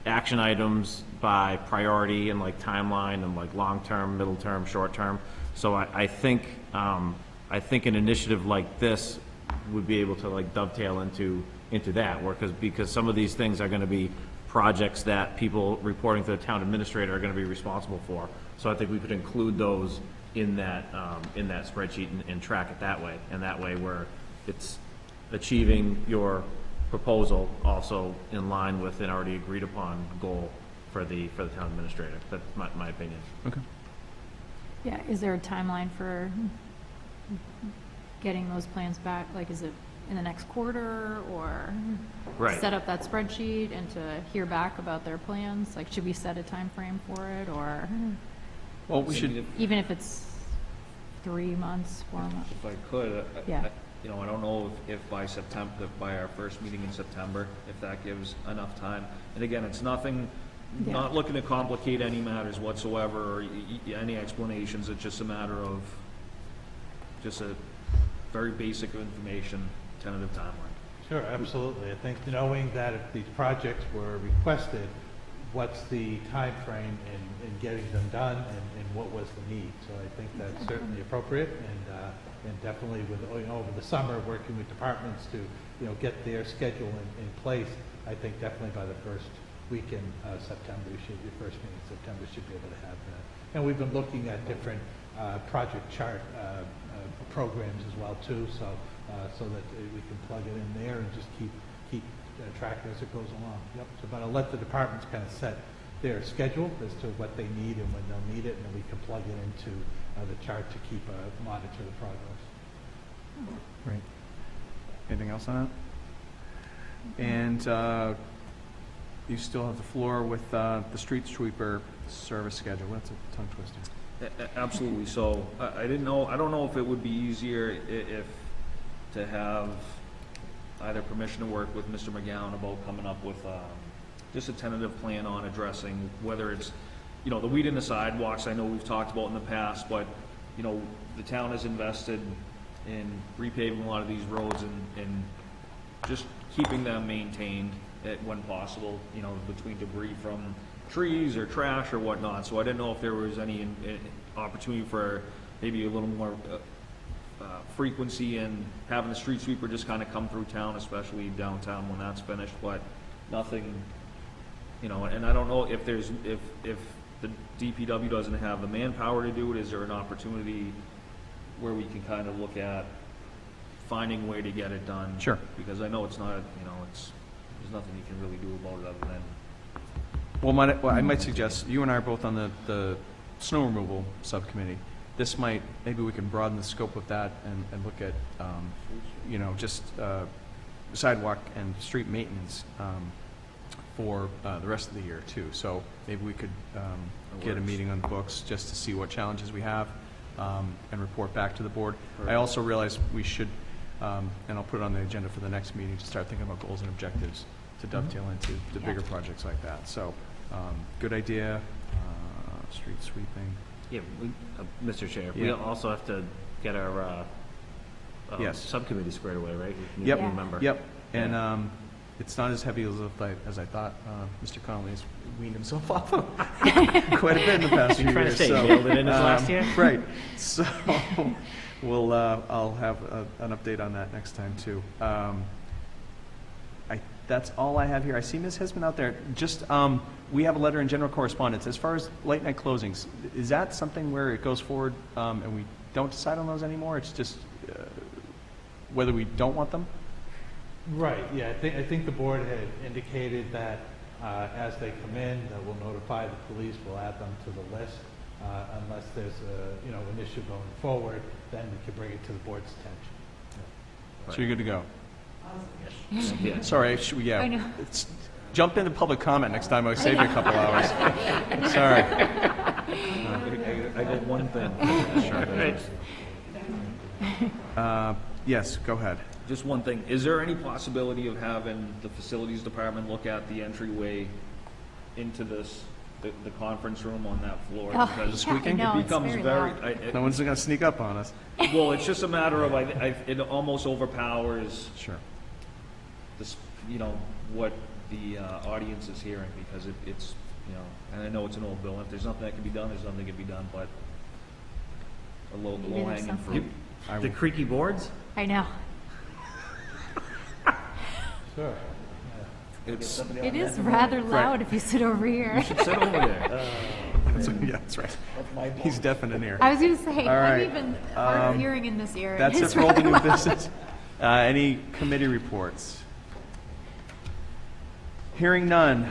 action items by priority and like timeline and like long-term, middle-term, short-term. So I think an initiative like this would be able to like dovetail into that, because some of these things are going to be projects that people reporting to the town administrator are going to be responsible for. So I think we could include those in that spreadsheet and track it that way. And that way it's achieving your proposal also in line with an already agreed upon goal for the town administrator. That's my opinion. Okay. Yeah, is there a timeline for getting those plans back? Like, is it in the next quarter, or Right. set up that spreadsheet and to hear back about their plans? Like, should we set a time frame for it, or Well, we should, even if it's 3 months, 4 months? If I could, Yeah. I don't know if by September, by our first meeting in September, if that gives enough time. And again, it's nothing, Yeah. not looking to complicate any matters whatsoever or any explanations. It's just a matter of just a very basic information, tentative timeline. Sure, absolutely. I think knowing that if these projects were requested, what's the time frame in getting them done, and what was the need? So I think that's certainly appropriate, and definitely with, over the summer, working with departments to, get their schedule in place. I think definitely by the first week in September, your first meeting in September, should be able to have that. And we've been looking at different project chart programs as well too, so that we can plug it in there and just keep track as it goes along. Yep. So, but I'll let the departments kind of set their schedule as to what they need and when they'll need it, and then we can plug it into the chart to keep monitor the progress. Great. Anything else on that? And you still have the floor with the street sweeper service schedule. That's a tongue twister. Absolutely. So I don't know if it would be easier if to have either permission to work with Mr. McGowan about coming up with just a tentative plan on addressing whether it's, the weed in the sidewalks. I know we've talked about in the past, but, the town has invested in repaving a lot of these roads and just keeping them maintained when possible, between debris from trees or trash or whatnot. So I didn't know if there was any opportunity for maybe a little more frequency and having the street sweeper just kind of come through town, especially downtown when that's finished, but nothing, and I don't know if there's, if the DPW doesn't have the manpower to do it, is there an opportunity where we can kind of look at finding a way to get it done? Sure. Because I know it's not, there's nothing you can really do about it other than. Well, I might suggest, you and I are both on the snow removal subcommittee. Maybe we can broaden the scope of that and look at, just sidewalk and street maintenance for the rest of the year too. So maybe we could get a meeting on the books just to see what challenges we have and report back to the board. I also realize we should, and I'll put it on the agenda for the next meeting, to start thinking about goals and objectives to dovetail into the bigger projects like that. So good idea. Street sweeping. Yeah, Mr. Chair, Yeah. we also have to get our Yes. subcommittee squared away, right? We need Yep. a new member. Yep. And it's not as heavy as I thought. Mr. Connolly has weaned himself off of quite a bit in the past few Trying to years. say, nailed it in his last year? Right. So I'll have an update on that next time too. That's all I have here. I see Ms. Hisman out there. Just, we have a letter in general correspondence. As far as late night closings, is that something where it goes forward and we don't decide on those anymore? It's just whether we don't want them? Right, yeah, I think the board had indicated that as they come in, that we'll notify the police, we'll add them to the list. Unless there's an issue going forward, then we can bring it to the board's attention. So you're good to go? Yeah. Sorry, I know. Jump into public comment next time. I'll save you a couple hours. Sorry. I got one thing. Yes, go ahead. Just one thing. Is there any possibility of having the facilities department look at the entryway into the conference room on that floor? Oh, Because The squeaking? yeah, I know, it it's becomes very very, loud. No one's going to sneak up on us. well, it's just a matter of, it almost overpowers Sure. this, what the audience is hearing, because it's, and I know it's an old bill. If there's nothing that can be done, there's nothing that can be done, but a low Maybe there's hanging something. fruit. The creaky boards? I know. Sure. It's, It is rather loud if you sit over here. sit over there. Yeah, that's right. He's deaf in an ear. I was going to say, All right. I'm even hard of hearing in this area. That's it It's for all the new rather loud. business. Any committee reports? Hearing none,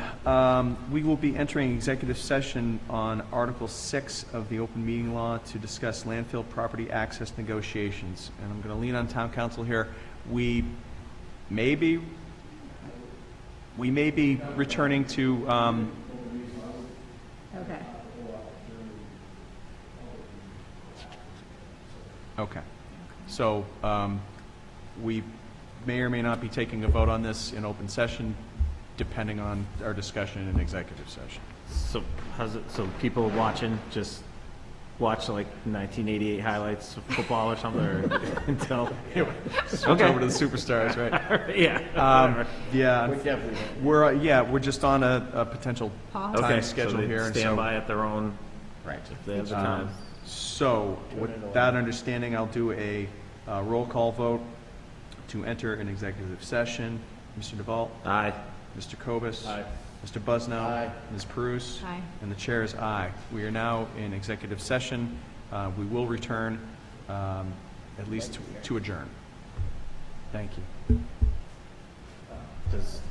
we will be entering executive session on Article 6 of the open meeting law to discuss landfill property access negotiations. And I'm going to lean on town council here. We may be returning to, Okay. okay. So we may or may not be taking a vote on this in open session, depending on our discussion in executive session. So people watching just watch like 1988 highlights of football or something, or until Switch over to the superstars, right? yeah. Yeah, We definitely, we're just on a potential Pause. time Okay, schedule so they here. and stand so, by at their own. Right. If they have the time. So with that understanding, I'll do a roll call vote to enter an executive session. Mr. DeVault? Aye. Mr. Kobus? Aye. Mr. Busnell? Aye. Ms. Purus? Aye. And the chair is aye. We are now in executive session. We will return at least to adjourn. Thank you. Does